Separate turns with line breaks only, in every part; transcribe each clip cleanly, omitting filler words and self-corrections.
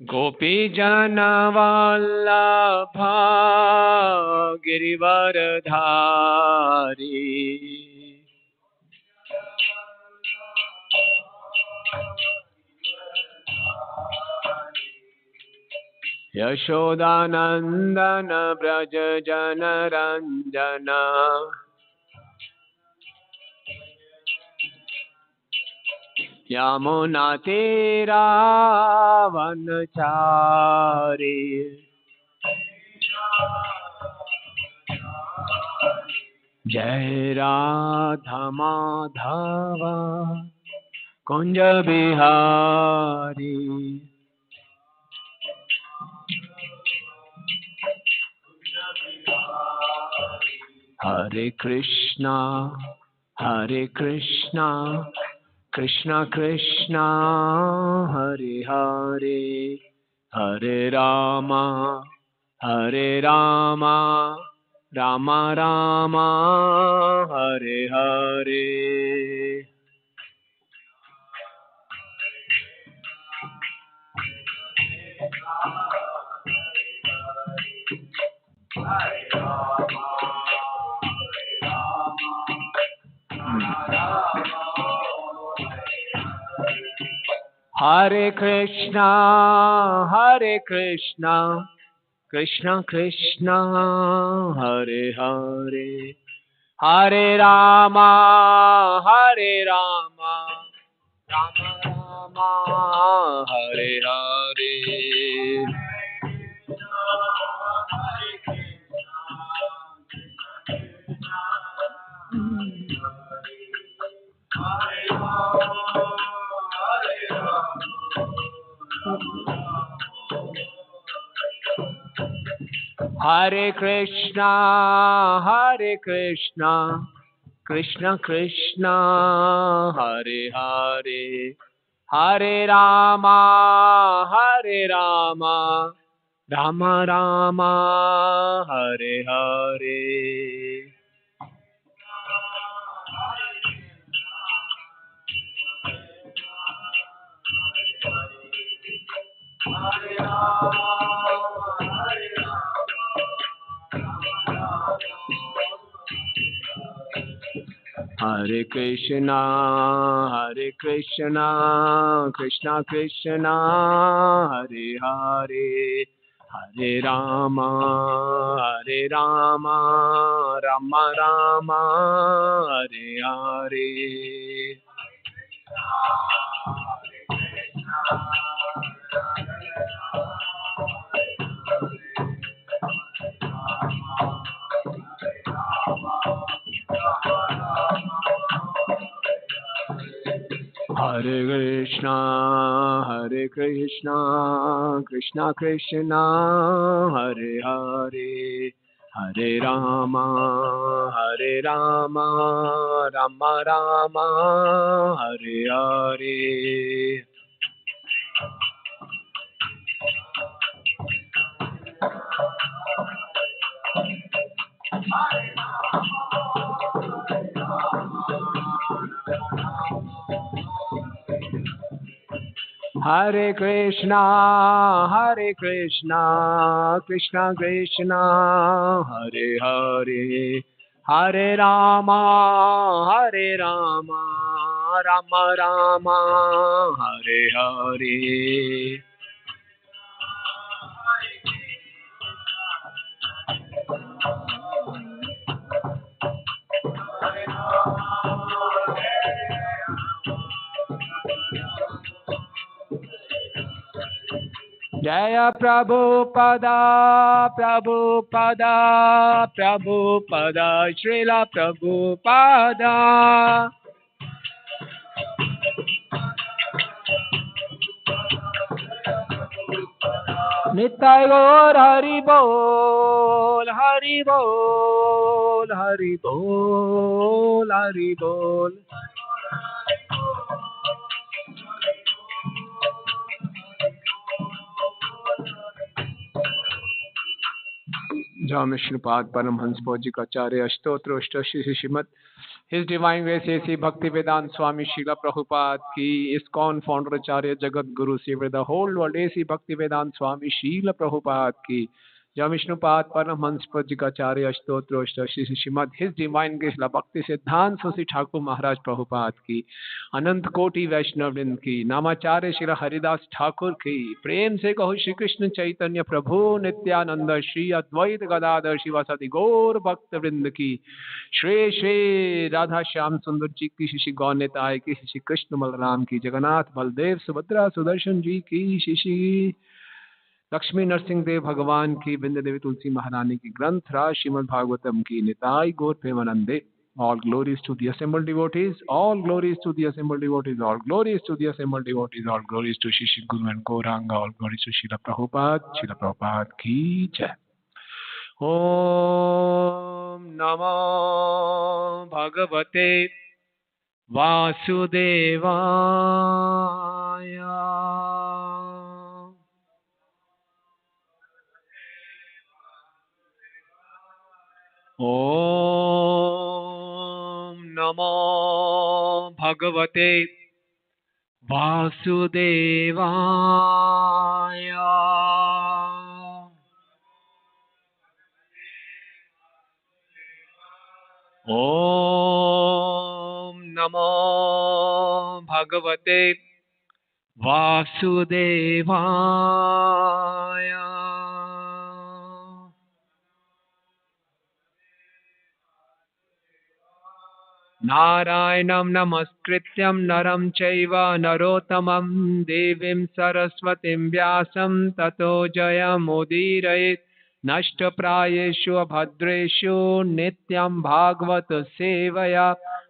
गोपी जन वल्लभा गिरिवरधारी यशोदानंदन ब्रज जन रंजन यमुना तीरा वनचारी जय राधा माधव कुंज बिहारी। हरे कृष्णा कृष्णा कृष्णा हरे हरे, हरे रामा राम राम हरे हरे। हरे कृष्णा कृष्णा कृष्णा हरे हरे, हरे राम राम राम हरे हरे। हरे कृष्णा कृष्णा कृष्णा हरे हरे, हरे राम राम राम हरे हरे। हरे कृष्णा कृष्णा कृष्णा हरे हरे, हरे राम राम राम हरे हरे। हरे कृष्णा कृष्णा कृष्णा हरे हरे, हरे राम राम राम हरे हरे। हरे कृष्णा कृष्णा कृष्णा हरे हरे, हरे राम राम राम हरे हरे। जय प्रभुपदा श्रील प्रभुपदा। निताय गौर हरि बोल हरि बोल हरि बोल हरि बोल। Jam Vishnupada Paramhans Pojikacharya Ashtotro Ashtoshi Shrimad His Divine Grace A.C. Bhaktivedanta Swami Srila Prabhupada Ki ISKCON Founder Acharya Jagat Guru Severe the whole world A.C. Bhaktivedanta Swami Srila Prabhupada Ki Jam Vishnupada Paramhans Pojikacharya Ashtotro Ashtoshi Shrimad His Divine Grace La Bhakti Siddhanta Sasi Thakur Maharaj Prabhupada Ki अनंत कोटि वैष्णव वृंद की नामाचार्य श्री हरिदास ठाकुर की प्रेम से कहो श्री कृष्ण चैतन्य प्रभु नित्यानंद श्री अद्वैत गदाधर शिवासादि गौर भक्त वृंद की श्री श्री राधा श्याम सुंदर जी की श्री गौर निताय की श्री कृष्ण बलराम की जगन्नाथ बलदेव सुभद्रा सुदर्शन जी की श्री लक्ष्मी नरसिंह देव भगवान की बिंद देवी तुलसी महारानी की ग्रंथ राज श्रीमद् भागवतम की निताय गौर प्रेमानंदे. All glories to the assembled devotees, all glories to the assembled devotees, all glories to the assembled devotees, all glories to Shri Guru and Gauranga, all glories to Srila Prabhupada ki jai. Om Namo Bhagavate Vasudevaya. Om Namo Bhagavate Vasudevaya. Om Namo Bhagavate Vasudevaya. Narayanam namaskrityam naram chaiva narottamam devim saraswatim vyasam tato jayam udirayet nashtaprayeshu abhadreshu nityam bhagvat sevaya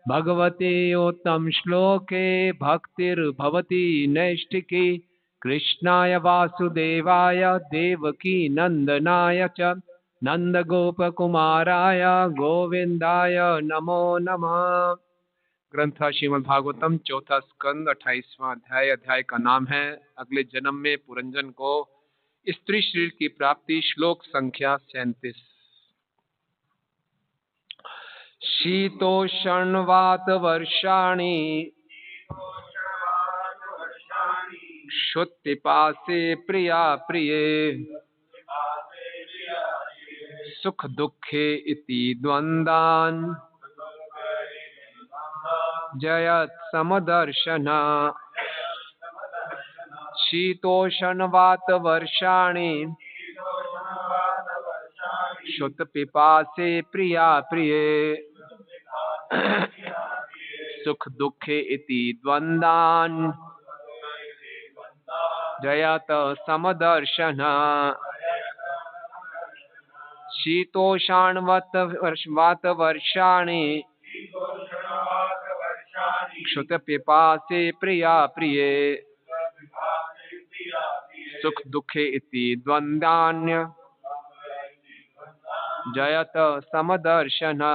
bhagavate uttam shloke bhaktir bhavati naishtiki krishnaya vasudevaya devaki nandanaya cha नंद गोप कुमाराय गोविंदाय नमो नमः. ग्रंथ श्रीमद् भागवतम चौथा स्कंद 28वां अध्याय. अध्याय का नाम है अगले जन्म में पुरंजन को स्त्री शरीर की प्राप्ति. श्लोक संख्या 37. शीतोष्णवात वर्षाणि क्षुत्पिपासे प्रिया प्रिये सुख दुखे इति द्वंद्वान् जयत् समदर्शना. शीतोष्णवात वर्षाणि क्षुत पिपासे प्रिया प्रिये सुख दुखे इति द्वंद्वान् जयत् समदर्शना. शीतोष्णवात वर्षाणि क्षुत पिपासे प्रिया प्रिये सुख दुखे इति द्वंद्वान् जयत समदर्शना.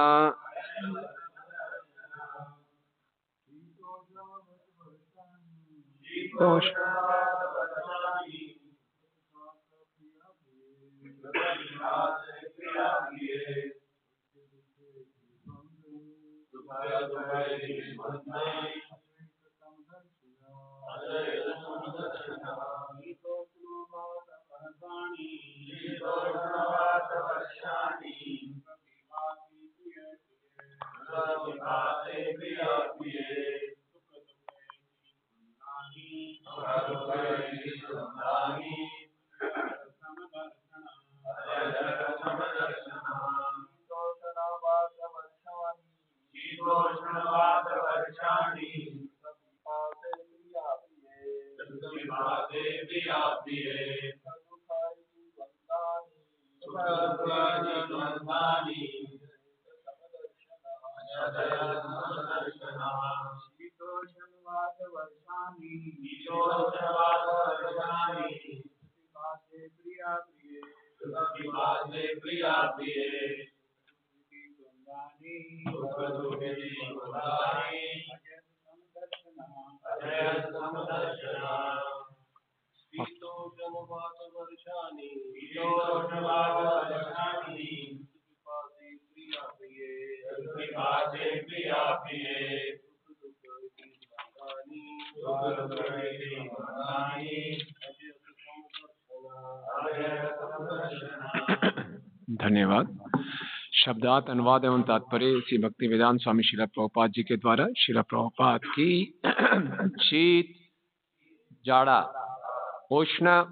धन्यवाद। शब्दार्थ, अनुवाद एवं तात्पर्य श्री भक्ति वेदांत स्वामी श्रील प्रभुपाद जी के द्वारा। श्रील प्रभुपाद की शीत जाड़ा, उष्ण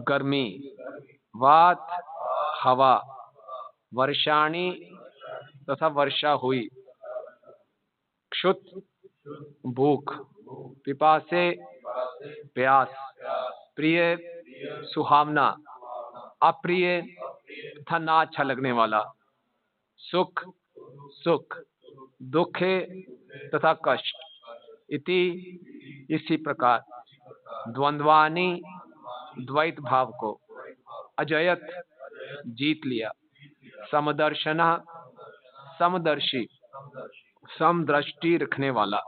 गर्मी, वात हवा, वर्षाणी तथा वर्षा हुई, क्षुत भूख, पिपासे प्यास, प्रिय सुहावना, अप्रिय तथा ना अच्छा लगने वाला, सुख सुख, दुखे तथा कष्ट, इति इसी प्रकार द्वंद्वानी द्वैत भाव को, अजयत जीत लिया, समदर्शना समदर्शी, समदृष्टि रखने वाला।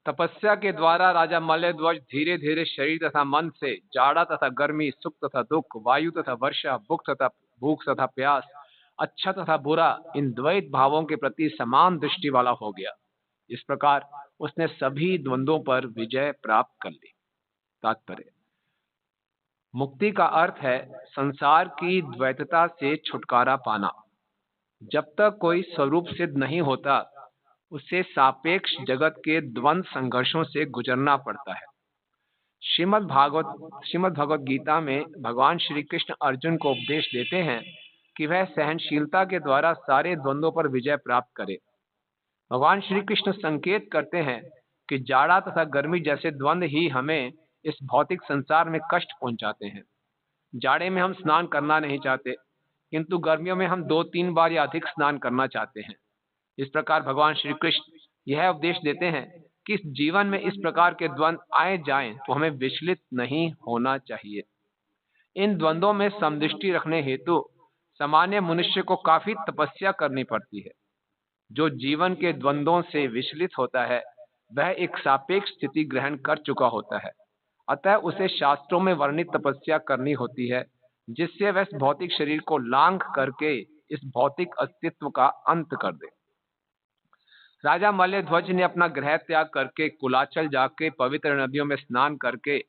तपस्या के द्वारा राजा मल्लध्वज धीरे धीरे शरीर तथा मन से जाड़ा तथा गर्मी, सुख तथा दुख, वायु तथा वर्षा, भूख तथा प्यास, अच्छा तथा बुरा, इन द्वैत भावों के प्रति समान दृष्टि वाला हो गया। इस प्रकार उसने सभी द्वंद्वों पर विजय प्राप्त कर ली। तात्पर्य: मुक्ति का अर्थ है संसार की द्वैतता से छुटकारा पाना। जब तक कोई स्वरूप सिद्ध नहीं होता, उसे सापेक्ष जगत के द्वंद्व संघर्षों से गुजरना पड़ता है। श्रीमद् भगवत गीता में भगवान श्री कृष्ण अर्जुन को उपदेश देते हैं कि वह सहनशीलता के द्वारा सारे द्वंद्वों पर विजय प्राप्त करे। भगवान श्री कृष्ण संकेत करते हैं कि जाड़ा तथा गर्मी जैसे द्वंद्व ही हमें इस भौतिक संसार में कष्ट पहुंचाते हैं। जाड़े में हम स्नान करना नहीं चाहते, किंतु गर्मियों में हम 2-3 बार या अधिक स्नान करना चाहते हैं। इस प्रकार भगवान श्री कृष्ण यह उपदेश देते हैं कि इस जीवन में इस प्रकार के द्वंद्व आए जाएं तो हमें विचलित नहीं होना चाहिए। इन द्वंद्वों में समदृष्टि रखने हेतु सामान्य मनुष्य को काफी तपस्या करनी पड़ती है। जो जीवन के द्वंद्वों से विचलित होता है वह एक सापेक्ष स्थिति ग्रहण कर चुका होता है, अतः उसे शास्त्रों में वर्णित तपस्या करनी होती है, जिससे वह इस भौतिक शरीर को लांघ करके इस भौतिक अस्तित्व का अंत कर दे। राजा मल्लध्वज ने अपना गृह त्याग करके कुलाचल जाके पवित्र नदियों में स्नान करके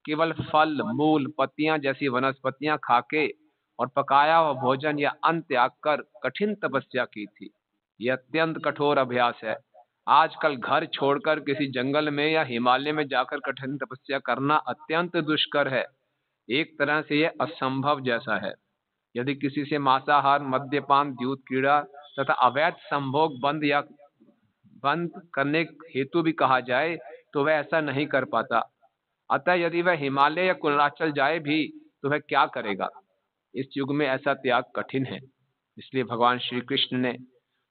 केवल फल, मूल, पत्तियां जैसी वनस्पतियां खाके और पकाया हुआ भोजन या अन्न त्याग कर कठिन तपस्या की थी। यह अत्यंत कठोर अभ्यास है। आजकल घर छोड़कर किसी जंगल में या हिमालय में जाकर कठिन तपस्या करना अत्यंत दुष्कर है। एक तरह से यह असंभव जैसा है। यदि किसी से मांसाहार, मद्यपान, द्यूत क्रीड़ा तथा अवैध संभोग बंद करने हेतु भी कहा जाए तो वह ऐसा नहीं कर पाता। अतः यदि वह हिमालय या कुलाचल जाए भी तो वह क्या करेगा? इस युग में ऐसा त्याग कठिन है। इसलिए भगवान श्री कृष्ण ने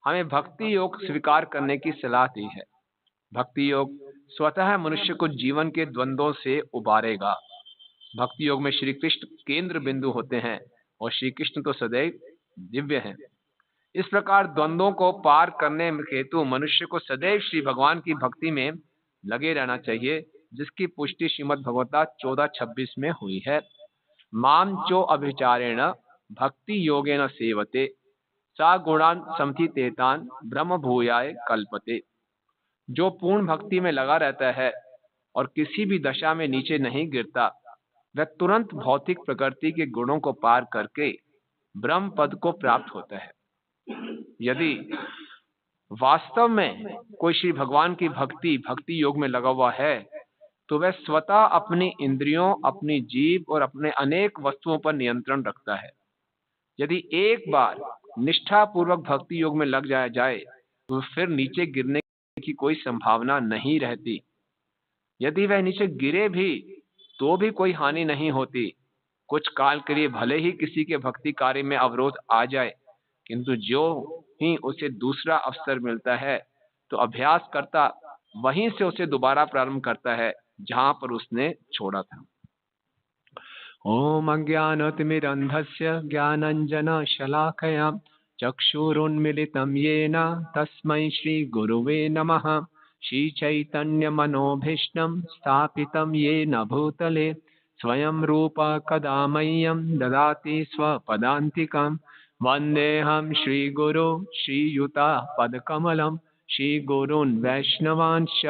हमें भक्ति योग स्वीकार करने की सलाह दी है। भक्ति योग स्वतः मनुष्य को जीवन के द्वंद्वों से उबारेगा। भक्ति योग में श्री कृष्ण केंद्र बिंदु होते हैं और श्री कृष्ण तो सदैव दिव्य हैं। इस प्रकार द्वंद्वों को पार करने हेतु मनुष्य को सदैव श्री भगवान की भक्ति में लगे रहना चाहिए, जिसकी पुष्टि श्रीमद् भगवता 14:26 में हुई है। माम चो अभिचारेण भक्ति योगेन सेवते सा गुणान समथितेतान ब्रह्म भूयाय कल्पते। जो पूर्ण भक्ति में लगा रहता है और किसी भी दशा में नीचे नहीं गिरता, वह तुरंत भौतिक प्रकृति के गुणों को पार करके ब्रह्म पद को प्राप्त होता है। यदि वास्तव में कोई श्री भगवान की भक्ति योग में लगा हुआ है तो वह स्वतः अपनी इंद्रियों, अपनी जीभ और अपने अनेक वस्तुओं पर नियंत्रण रखता है। यदि एक बार निष्ठा पूर्वक भक्ति योग में लग जाए तो फिर नीचे गिरने की कोई संभावना नहीं रहती। यदि वह नीचे गिरे भी तो भी कोई हानि नहीं होती। कुछ काल के लिए भले ही किसी के भक्ति कार्य में अवरोध आ जाए, किंतु जो ही उसे दूसरा अवसर मिलता है तो अभ्यास करता वहीं से उसे दोबारा प्रारंभ करता है जहां पर उसने छोड़ा था। ओम अज्ञानतिमिरन्धस्य ज्ञानाञ्जनशलाकया चक्षुरुन्मीलितं येन तस्मै श्रीगुरुवे नमः। श्रीचैतन्यमनोभीष्टं स्थापितं येन भूतले स्वयं रूप कदा मह्यं ददाति स्वपदान्तिकं। वन्देऽहं श्रीगुरो श्रीयुतापदकमलं श्रीगुरून् वैष्णवांश्च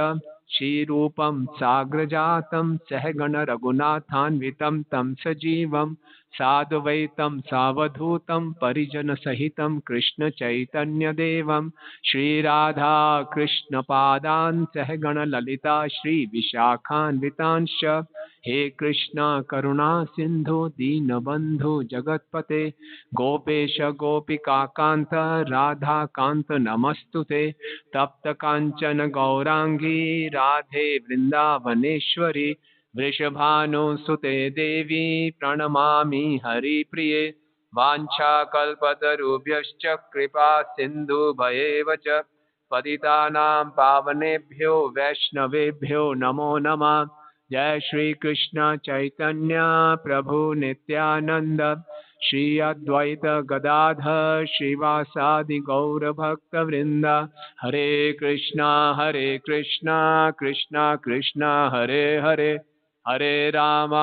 श्रीरूपं साग्रजातं सहगण रघुनाथान्वितं तं सजीवं साद्वैतं सावधूतं परिजनसहितं कृष्ण चैतन्यदेवं श्रीराधा कृष्णपादान् सहगण ललिता श्रीविशाखान्वितांश्च। हे कृष्ण करुणा सिंधु दीनबंधु जगतपते गोपेश गोपिका कांत राधा कांत नमस्तुते। तप्त कांचन गौरांगी राधे वृंदावनेश्वरी वृषभानुसुते देवी प्रणमामि हरिप्रिये। वाञ्छाकल्पतरुभ्यश्च कृपा सिन्धुभयेव च पतितानां पावनेभ्यो वैष्णवेभ्यो नमो नमः। जय श्री कृष्ण चैतन्य प्रभु नित्यानंद श्री अद्वैत गदाधर श्रीवासादि गौर भक्त वृंद। हरे कृष्णा कृष्णा कृष्णा हरे हरे हरे राम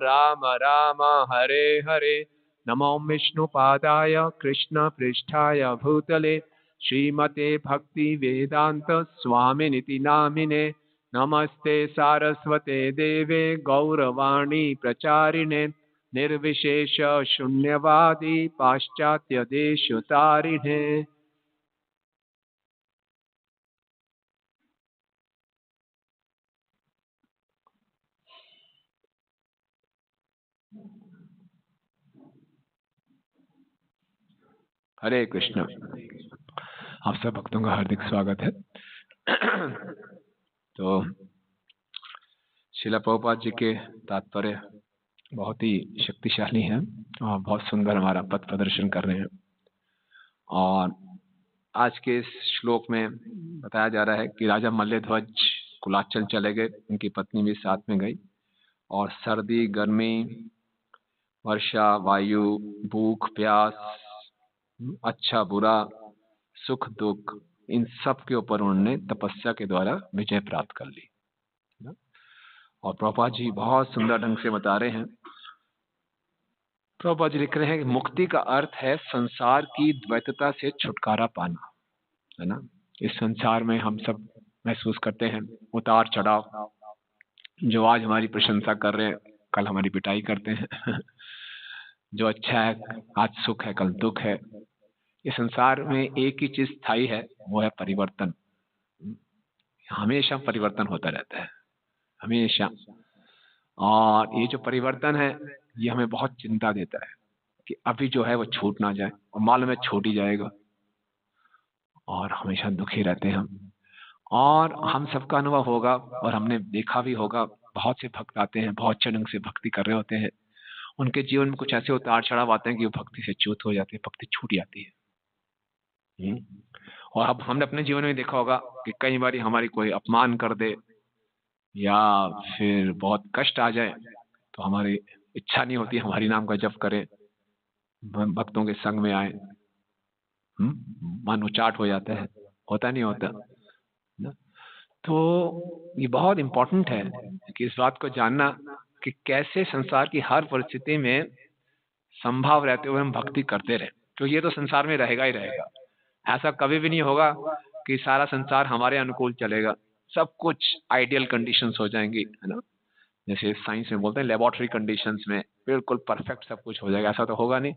राम राम हरे हरे। नमो विष्णुपादाय कृष्ण पृष्ठाय भूतले श्रीमते भक्ति वेदांत स्वामिनिति नामिने। नमस्ते सारस्वते देवे गौरवाणी प्रचारिणे निर्विशेष शून्यवादी पाश्चात्य देशतारिणे। हरे कृष्ण। आप सब भक्तों का हार्दिक स्वागत है। तो श्रील प्रभुपाद जी के तात्पर्य बहुत ही शक्तिशाली हैं और बहुत सुंदर हमारा पथ प्रदर्शन कर रहे हैं। और आज के इस श्लोक में बताया जा रहा है कि राजा मल्लध्वज कुलाचल चले गए, उनकी पत्नी भी साथ में गई, और सर्दी गर्मी वर्षा वायु भूख प्यास अच्छा बुरा सुख दुख इन सब के ऊपर उन्होंने तपस्या के द्वारा विजय प्राप्त कर ली। और प्रभुपाद जी बहुत सुंदर ढंग से बता रहे हैं। प्रभुपाद जी लिख रहे हैं कि मुक्ति का अर्थ है संसार की द्वैतता से छुटकारा पाना, है ना। इस संसार में हम सब महसूस करते हैं उतार चढ़ाव। जो आज हमारी प्रशंसा कर रहे हैं कल हमारी पिटाई करते हैं। जो अच्छा है आज सुख है कल दुख है। इस संसार में एक ही चीज स्थायी है, वो है परिवर्तन। हमेशा परिवर्तन होता रहता है, हमेशा। और ये जो परिवर्तन है ये हमें बहुत चिंता देता है कि अभी जो है वो छूट ना जाए, और मालूम है छूट ही जाएगा, और हमेशा दुखी रहते हैं हम। और हम सबका अनुभव होगा और हमने देखा भी होगा, बहुत से भक्त आते हैं बहुत अच्छे ढंग से भक्ति कर रहे होते हैं, उनके जीवन में कुछ ऐसे उतार चढ़ाव आते हैं कि वो भक्ति से च्युत हो जाते हैं, भक्ति छूट जाती है। और अब हमने अपने जीवन में देखा होगा कि कई बार हमारी कोई अपमान कर दे या फिर बहुत कष्ट आ जाए तो हमारी इच्छा नहीं होती हमारी नाम का जप करें, भक्तों के संग में आए, मन उचाट हो जाता है, होता नहीं होता ना। तो ये बहुत इम्पोर्टेंट है कि इस बात को जानना कि कैसे संसार की हर परिस्थिति में संभाव रहते हुए हम भक्ति करते रहे, तो ये तो संसार में रहेगा ही रहेगा। ऐसा कभी भी नहीं होगा कि सारा संसार हमारे अनुकूल चलेगा, सब कुछ आइडियल कंडीशंस हो जाएंगी, है ना। जैसे साइंस में बोलते हैं लेबोरेटरी कंडीशंस में बिल्कुल परफेक्ट सब कुछ हो जाएगा, ऐसा तो होगा नहीं।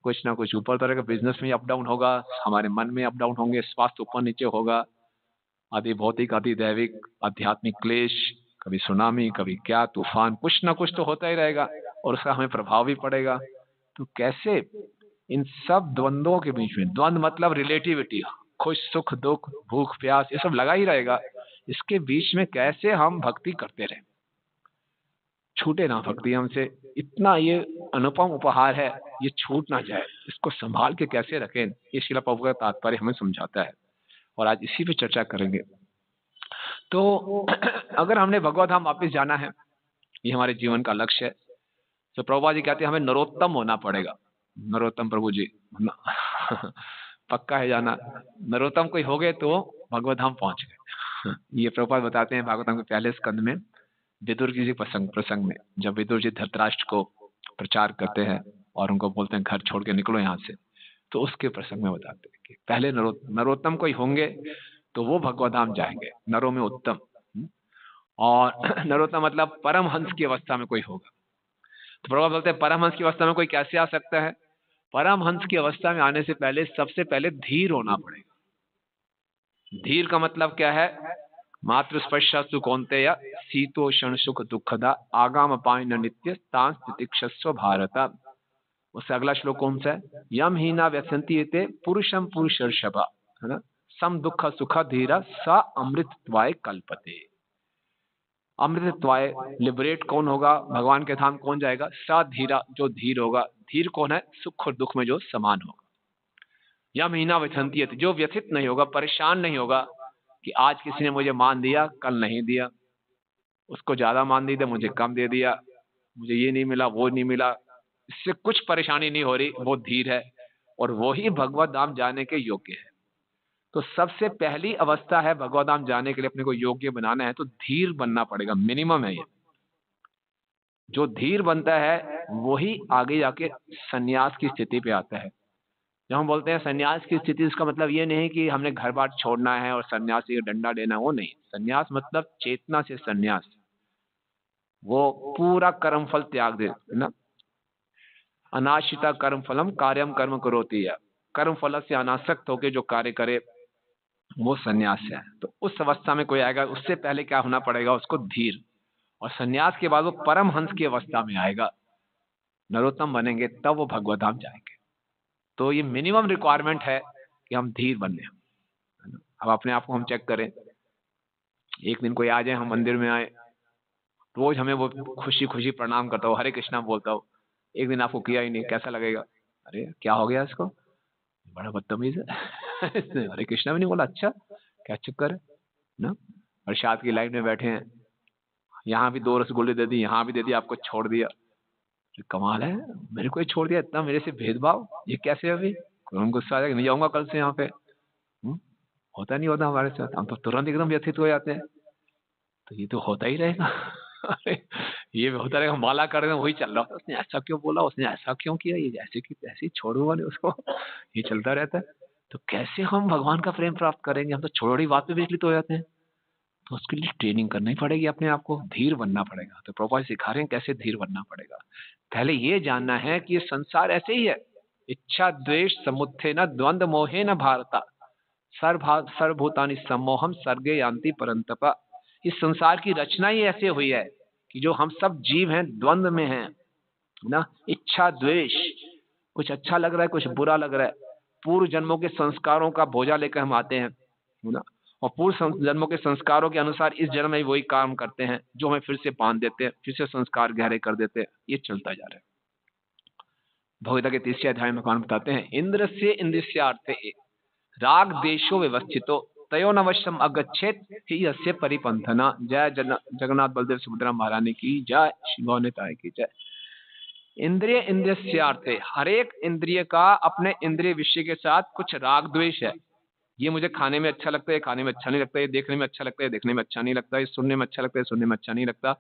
कुछ ना कुछ ऊपर तरह का बिजनेस में अप डाउन होगा, हमारे मन में अप डाउन होंगे, स्वास्थ्य ऊपर नीचे होगा, आदि भौतिक आदि दैविक आध्यात्मिक क्लेश, कभी सुनामी कभी क्या तूफान, कुछ ना कुछ तो होता ही रहेगा और उसका हमें प्रभाव भी पड़ेगा। तो कैसे इन सब द्वंद्वों के बीच में, द्वंद्व मतलब रिलेटिविटी, खुश सुख दुख भूख प्यास ये सब लगा ही रहेगा, इसके बीच में कैसे हम भक्ति करते रहे, छूटे ना भक्ति हमसे। इतना ये अनुपम उपहार है, ये छूट ना जाए, इसको संभाल के कैसे रखें, ये श्रील प्रभुपाद का तात्पर्य हमें समझाता है और आज इसी पे चर्चा करेंगे। तो अगर हमने भगवत धाम वापिस जाना है, ये हमारे जीवन का लक्ष्य है, तो प्रभुपाद जी कहते हैं हमें नरोत्तम होना पड़ेगा। नरोत्तम प्रभु जी पक्का है जाना, नरोत्तम कोई हो गए तो भगवत धाम पहुंच गए। ये प्रभुपाद बताते हैं भागवतम के पहले स्कंद में विदुर जी प्रसंग में जब विदुर जी धृतराष्ट्र को प्रचार करते हैं और उनको बोलते हैं घर छोड़ के निकलो यहाँ से, तो उसके प्रसंग में बताते हैं कि पहले नरोत्तम कोई होंगे तो वो भगवत धाम जाएंगे, नरों में उत्तम। और नरोत्तम मतलब परमहंस की अवस्था में कोई होगा। तो प्रभुपाद बोलते हैं परमहंस की अवस्था में कोई कैसे आ सकता है? परमहंस की अवस्था में आने से पहले सबसे पहले धीर होना पड़ेगा। धीर का मतलब क्या है? मातृस्पर्शा सुकौन्तेय शीतोषण सुख दुखदा आगाम पायन नित्य तां तितिक्षस्व भारत। उससे अगला श्लोक कौन सा है? यम हीना व्यसंति एते पुरुषम पुरुषर्षभ, है ना, सम दुख सुख धीरा स अमृतत्वाय कल्पते। अमृतत्वाय लिबरेट कौन होगा? भगवान के धाम कौन जाएगा? स धीरा, जो धीर होगा। धीर कौन है? सुख और दुख में जो समान होगा। यम हीना व्यसंति एते, जो व्यथित नहीं होगा, परेशान नहीं होगा कि आज किसी ने मुझे मान दिया कल नहीं दिया, उसको ज्यादा मान दिया मुझे कम दे दिया, मुझे ये नहीं मिला वो नहीं मिला, इससे कुछ परेशानी नहीं हो रही, वो धीर है और वो ही भगवत धाम जाने के योग्य है। तो सबसे पहली अवस्था है भगवत धाम जाने के लिए अपने को योग्य बनाना है तो धीर बनना पड़ेगा, मिनिमम है ये। जो धीर बनता है वही आगे जाके सन्यास की स्थिति पे आता है। जब हम बोलते हैं सन्यास की स्थिति, इसका मतलब ये नहीं कि हमने घर बार छोड़ना है और सन्यासी का डंडा देना, वो नहीं। सन्यास मतलब चेतना से सन्यास, वो पूरा कर्मफल त्याग दे, है ना। अनाश्रिता कर्म फलम कार्यम कर्म करोति है, कर्म फल से अनासक्त होकर जो कार्य करे वो सन्यास है। तो उस अवस्था में कोई आएगा, उससे पहले क्या होना पड़ेगा? उसको धीर। और सन्यास के बाद वो परमहंस की अवस्था में आएगा, नरोत्तम बनेंगे, तब वो भगवत धाम जाएंगे। तो ये मिनिमम रिक्वायरमेंट है कि हम धीर बने। अब अपने आप को हम चेक करें। एक दिन कोई आ जाए, हम मंदिर में आए, रोज हमें वो खुशी खुशी प्रणाम करता हो, हरे कृष्णा बोलता हो, एक दिन आपको किया ही नहीं, कैसा लगेगा? अरे क्या हो गया इसको, बड़ा बदतमीज है इसने हरे कृष्णा भी नहीं बोला, अच्छा क्या चक्कर है ना। प्रसाद की लाइन में बैठे हैं, यहाँ भी 2 रसगुल्ले दे दी, यहाँ भी दे दिया, आपको छोड़ दिया। कमाल है, मेरे को ही छोड़ दिया, इतना मेरे से भेदभाव, ये कैसे? अभी हम गुस्सा आ जाएगा, नहीं जाऊंगा कल से यहाँ पे। होता नहीं होता हमारे साथ, हम तो तुरंत एकदम व्यथित हो जाते हैं। तो ये तो होता ही रहेगा अरे ये होता रहेगा, माला कर रहे हैं वही चल रहा है, उसने ऐसा क्यों बोला, उसने ऐसा क्यों किया, ये ऐसे की ऐसे छोड़ूंगा नहीं उसको ये चलता रहता है। तो कैसे हम भगवान का प्रेम प्राप्त करेंगे? हम तो छोटी बात पे विचलित हो जाते हैं। तो उसके लिए ट्रेनिंग करनी पड़ेगी, अपने आप को धीर बनना पड़ेगा। तो प्रभुपाद सिखा रहे हैं कैसे धीर बनना पड़ेगा। पहले ये जानना है कि ये संसार ऐसे ही है, इच्छा द्वेष समुत्थे न द्वंद्व मोहे न भारता सर्वभूतानि सम्मोहम सर्गे यान्ति परंतपा। इस संसार की रचना ही ऐसे हुई है कि जो हम सब जीव हैं द्वंद्व में हैं ना, इच्छा द्वेष, कुछ अच्छा लग रहा है कुछ बुरा लग रहा है। पूर्व जन्मों के संस्कारों का बोझा लेकर हम आते हैं ना, और पूर्व जन्मों के संस्कारों के अनुसार इस जन्म में वही काम करते हैं जो हमें फिर से बांध देते हैं, फिर से संस्कार गहरे कर देते हैं। ये चलता जा रहा है। भगवद्गीता के 3 अध्याय में भगवान बताते हैं, इंद्र से इंद्रियार्थे राग देशो व्यवस्थितो तयो नवश्यम अगच्छेत ही यस्य परिपंथना। जय जगन्नाथ बलदेव सुभद्रा महारानी की जय, शिव नेताय की जय। इंद्रिय इंद्रियार्थे, हर एक इंद्रिय का अपने इंद्रिय विषय के साथ कुछ राग द्वेष है। ये मुझे खाने में अच्छा लगता है, खाने में अच्छा नहीं लगता, ये देखने में अच्छा लगता है, देखने में अच्छा नहीं लगता, ये सुनने में अच्छा लगता है, सुनने में अच्छा नहीं लगता।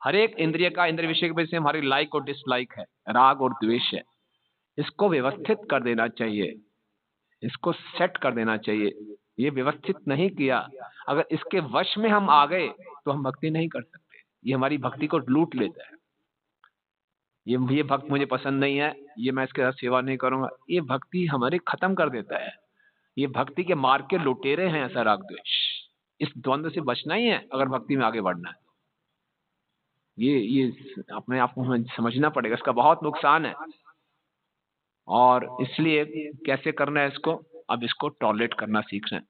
हर एक इंद्रिय का इंद्रिय विषय के वजह से हमारी लाइक और डिसलाइक है, राग और द्वेष है। इसको व्यवस्थित कर देना चाहिए, इसको सेट कर देना चाहिए। ये व्यवस्थित नहीं किया, अगर इसके वश में हम आ गए तो हम भक्ति नहीं कर सकते। ये हमारी भक्ति को लूट लेता है। ये भक्त मुझे पसंद नहीं है, ये मैं इसके साथ सेवा नहीं करूंगा, ये भक्ति हमारे खत्म कर देता है। ये भक्ति के मार्ग के लुटेरे हैं ऐसा राग द्वेष। इस द्वंद्व से बचना ही है अगर भक्ति में आगे बढ़ना है। ये अपने आप को समझना पड़ेगा, इसका बहुत नुकसान है। और इसलिए कैसे करना है इसको, अब इसको टॉलरेट करना सीख रहे हैं।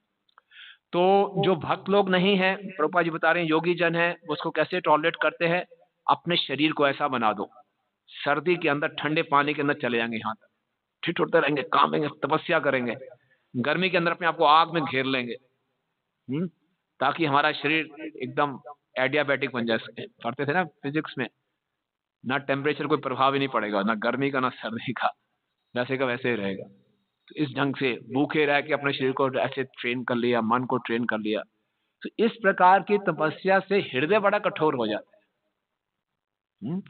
तो जो भक्त लोग नहीं है, प्रभुपाद जी बता रहे हैं योगी जन है, उसको कैसे टॉलरेट करते हैं? अपने शरीर को ऐसा बना दो, सर्दी के अंदर ठंडे पानी के अंदर चले जाएंगे, यहाँ तक ठिठुरते रहेंगे, कांपेंगे, तपस्या करेंगे। गर्मी के अंदर अपने आप को आग में घेर लेंगे, ताकि हमारा शरीर एकदम एडियाबेटिक बन जाए। पढ़ते थे ना फिजिक्स में, ना टेम्परेचर कोई प्रभाव ही नहीं पड़ेगा, ना गर्मी का ना सर्दी का, वैसे का वैसे ही रहेगा। तो इस ढंग से भूखे रह के अपने शरीर को ऐसे ट्रेन कर लिया, मन को ट्रेन कर लिया। तो इस प्रकार की तपस्या से हृदय बड़ा कठोर हो जाता है। हम्म?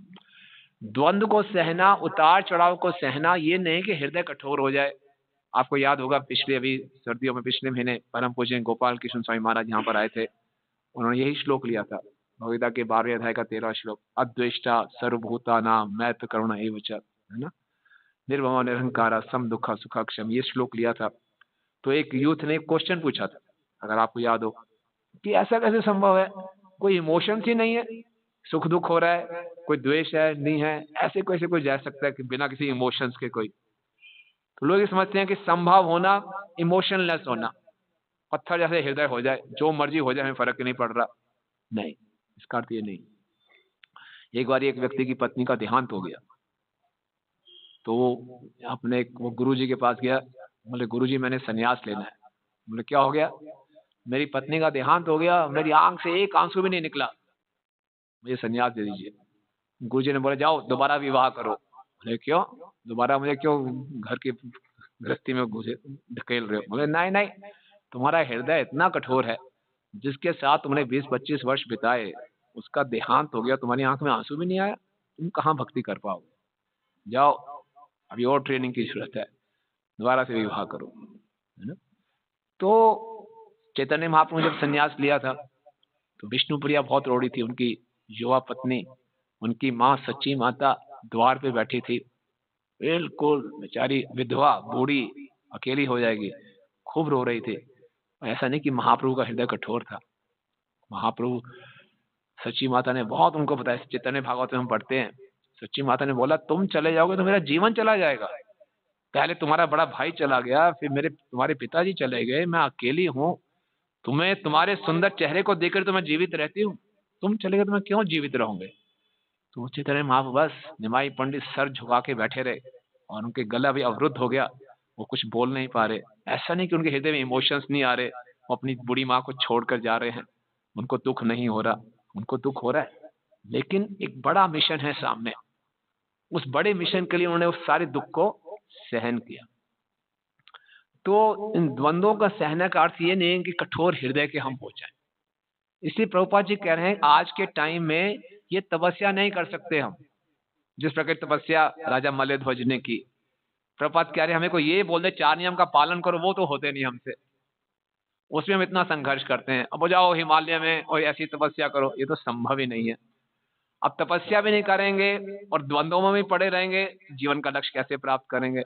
द्वंद्व को सहना, उतार चढ़ाव को सहना, ये नहीं कि हृदय कठोर हो जाए। आपको याद होगा पिछले अभी सर्दियों में पिछले महीने परम पूज्य गोपाल कृष्ण स्वामी महाराज यहाँ पर आए थे। उन्होंने यही श्लोक लिया था, भगवद गीता के 12वें अध्याय का 13वां श्लोक, अद्वेष्टा सर्वभूतानां मैत्र करुणा एव च, है ना, निर्भव निरहंकारा सम दुख सुख क्षम, ये श्लोक लिया था। तो एक यूथ ने एक क्वेश्चन पूछा था, अगर आपको याद हो, कि ऐसा कैसे संभव है, कोई इमोशंस ही नहीं है, सुख दुख हो रहा है, कोई द्वेष है नहीं है, ऐसे कैसे कोई जा सकता है कि बिना किसी इमोशंस के कोई। तो लोग ये समझते हैं कि संभव होना इमोशनलेस होना, पत्थर जैसे हृदय हो जाए, जो मर्जी हो जाए, हमें फर्क नहीं पड़ रहा। नहीं, इसका अर्थ ये नहीं। एक बार एक व्यक्ति की पत्नी का देहांत हो गया, तो वो गुरु जी के पास गया, बोले गुरु जी मैंने संन्यास लेना है। बोले क्या हो गया? मेरी पत्नी का देहांत हो गया, मेरी आंख से एक आंसू भी नहीं निकला, मुझे संन्यास दे दीजिए। गुरु जी ने बोले जाओ दोबारा विवाह करो। बोले क्यों? दोबारा मुझे क्यों घर की गृहस्थी में घुसे ढकेल रहे हो? बोले नहीं नहीं, तुम्हारा हृदय इतना कठोर है, जिसके साथ तुमने 20-25 वर्ष बिताए, उसका देहांत हो गया, तुम्हारी आंख में आंसू भी नहीं आया, तुम कहाँ भक्ति कर पाओगे? जाओ, अभी और ट्रेनिंग की जरूरत है, दोबारा से विवाह करो, है ना। तो चैतन्य महाप्रभु ने जब संन्यास लिया था, तो विष्णुप्रिया बहुत रोड़ी थी, उनकी युवा पत्नी, उनकी माँ सच्ची माता द्वार पे बैठी थी, बिल्कुल बेचारी विधवा बूढ़ी अकेली हो जाएगी, खूब रो रही थी। ऐसा नहीं कि महाप्रभु का हृदय कठोर था, महाप्रभु सच्ची माता ने बहुत उनको बताया, चैतन्य भागवत में हम पढ़ते हैं, सच्ची माता ने बोला तुम चले जाओगे तो मेरा जीवन चला जाएगा, पहले तुम्हारा बड़ा भाई चला गया, फिर तुम्हारे पिताजी चले गए, मैं अकेली हूँ, तुम्हें तुम्हारे सुंदर चेहरे को देखकर तो मैं जीवित रहती हूँ, तुम चले गए तो मैं क्यों जीवित रहूंगे। तो चैतन्य महाप्रभु बस निमाई पंडित सर झुका के बैठे रहे, और उनके गला भी अवरुद्ध हो गया, वो कुछ बोल नहीं पा रहे। ऐसा नहीं कि उनके हृदय में इमोशंस नहीं आ रहे, वो अपनी बूढ़ी माँ को छोड़कर जा रहे हैं, उनको दुख नहीं हो रहा, उनको दुख हो रहा है, लेकिन एक बड़ा मिशन है सामने, उस बड़े मिशन के लिए उन्होंने उस सारे दुख को सहन किया। तो इन द्वंद्वों का सहने का अर्थ ये नहीं है कि कठोर हृदय के हम हो जाएं। इसलिए प्रभुपाद जी कह रहे हैं आज के टाइम में ये तपस्या नहीं कर सकते हम, जिस प्रकार तपस्या राजा मल्लध्वज ने की। प्रभुपाद कह रहे हैं हमें कोई ये बोल दे 4 नियम का पालन करो, वो तो होते नहीं हमसे, उसमें हम इतना संघर्ष करते हैं, अब जाओ हिमालय में और ऐसी तपस्या करो, ये तो संभव ही नहीं है। अब तपस्या भी नहीं करेंगे और द्वंद्वों में भी पड़े रहेंगे, जीवन का लक्ष्य कैसे प्राप्त करेंगे?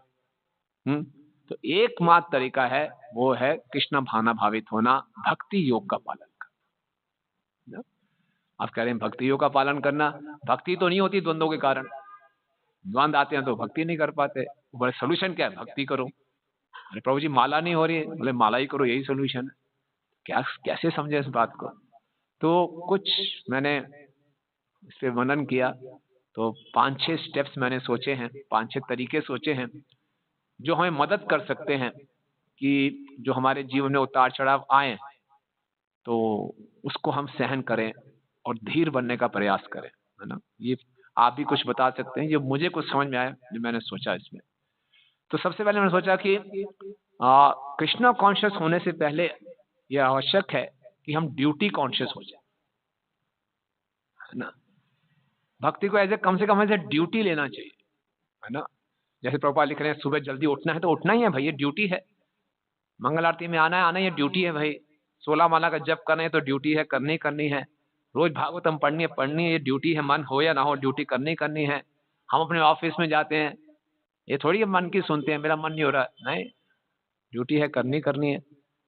तो एकमात्र तरीका है, वो है कृष्ण भावना भावित होना, भक्ति योग का पालन करना। आप कह रहे हैं भक्ति योग का पालन करना, भक्ति तो नहीं होती द्वंद्वों के कारण, द्वंद्व आते हैं तो भक्ति नहीं कर पाते। बोले सोल्यूशन क्या है? भक्ति करो। अरे प्रभु जी माला नहीं हो रही है, बोले माला ही करो, यही सोल्यूशन है। क्या कैसे समझे इस बात को? तो कुछ मैंने इस पे वर्णन किया, तो 5-6 स्टेप्स मैंने सोचे हैं, 5-6 तरीके सोचे हैं जो हमें मदद कर सकते हैं कि जो हमारे जीवन में उतार चढ़ाव आए तो उसको हम सहन करें और धीर बनने का प्रयास करें, है ना। ये आप भी कुछ बता सकते हैं जो मुझे कुछ समझ में आया, जो मैंने सोचा इसमें। तो सबसे पहले मैंने सोचा कि कृष्णा कॉन्शियस होने से पहले यह आवश्यक है कि हम ड्यूटी कॉन्शियस हो जाए, है ना। भक्ति को ऐसे कम से कम ऐसे ड्यूटी लेना चाहिए, है ना। जैसे प्रभुपाद लिख रहे हैं सुबह जल्दी उठना है तो उठना ही है भाई, ये ड्यूटी है। मंगल आरती में आना है, आना, ये ड्यूटी है भाई। 16 माला का जप करना है तो ड्यूटी है, करनी करनी है। रोज भागवतम पढ़नी है, ये ड्यूटी है, मन हो या ना हो ड्यूटी करनी करनी है। हम अपने ऑफिस में जाते हैं, ये थोड़ी मन की सुनते हैं, मेरा मन नहीं हो रहा, नहीं, ड्यूटी है, करनी करनी है।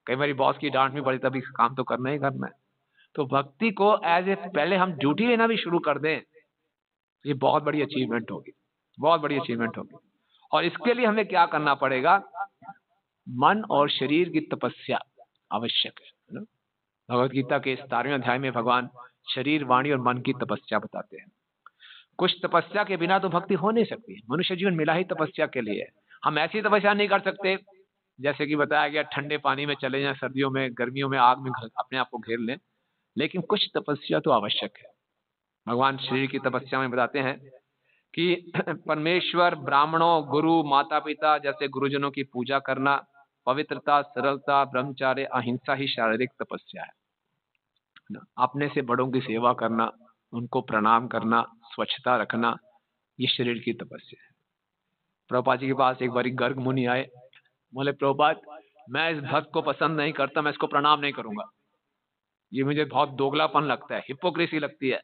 कई बार बॉस की डांट भी पड़ी, तभी काम तो करना ही करना है। तो भक्ति को एज ए पहले हम ड्यूटी लेना भी शुरू कर दें, ये बहुत बड़ी अचीवमेंट होगी, बहुत बड़ी अचीवमेंट होगी। और इसके लिए हमें क्या करना पड़ेगा? मन और शरीर की तपस्या आवश्यक है ना। भगवत गीता के 17वें अध्याय में भगवान शरीर, वाणी और मन की तपस्या बताते हैं। कुछ तपस्या के बिना तो भक्ति हो नहीं सकती। मनुष्य जीवन मिला ही तपस्या के लिए है। हम ऐसी तपस्या नहीं कर सकते जैसे कि बताया गया ठंडे पानी में चले जाएं, सर्दियों में, गर्मियों में आग में अपने आप को घेर लें, लेकिन कुछ तपस्या तो आवश्यक है। भगवान शरीर की तपस्या में बताते हैं कि परमेश्वर, ब्राह्मणों, गुरु, माता पिता जैसे गुरुजनों की पूजा करना, पवित्रता, सरलता, ब्रह्मचार्य, अहिंसा ही शारीरिक तपस्या है ना। अपने से बड़ों की सेवा करना, उनको प्रणाम करना, स्वच्छता रखना, ये शरीर की तपस्या है। प्रभुपाद जी के पास एक बारी गर्ग मुनि आए, बोले प्रभुपाद मैं इस भक्त को पसंद नहीं करता, मैं इसको प्रणाम नहीं करूंगा, ये मुझे बहुत दोगलापन लगता है, हिपोक्रेसी लगती है,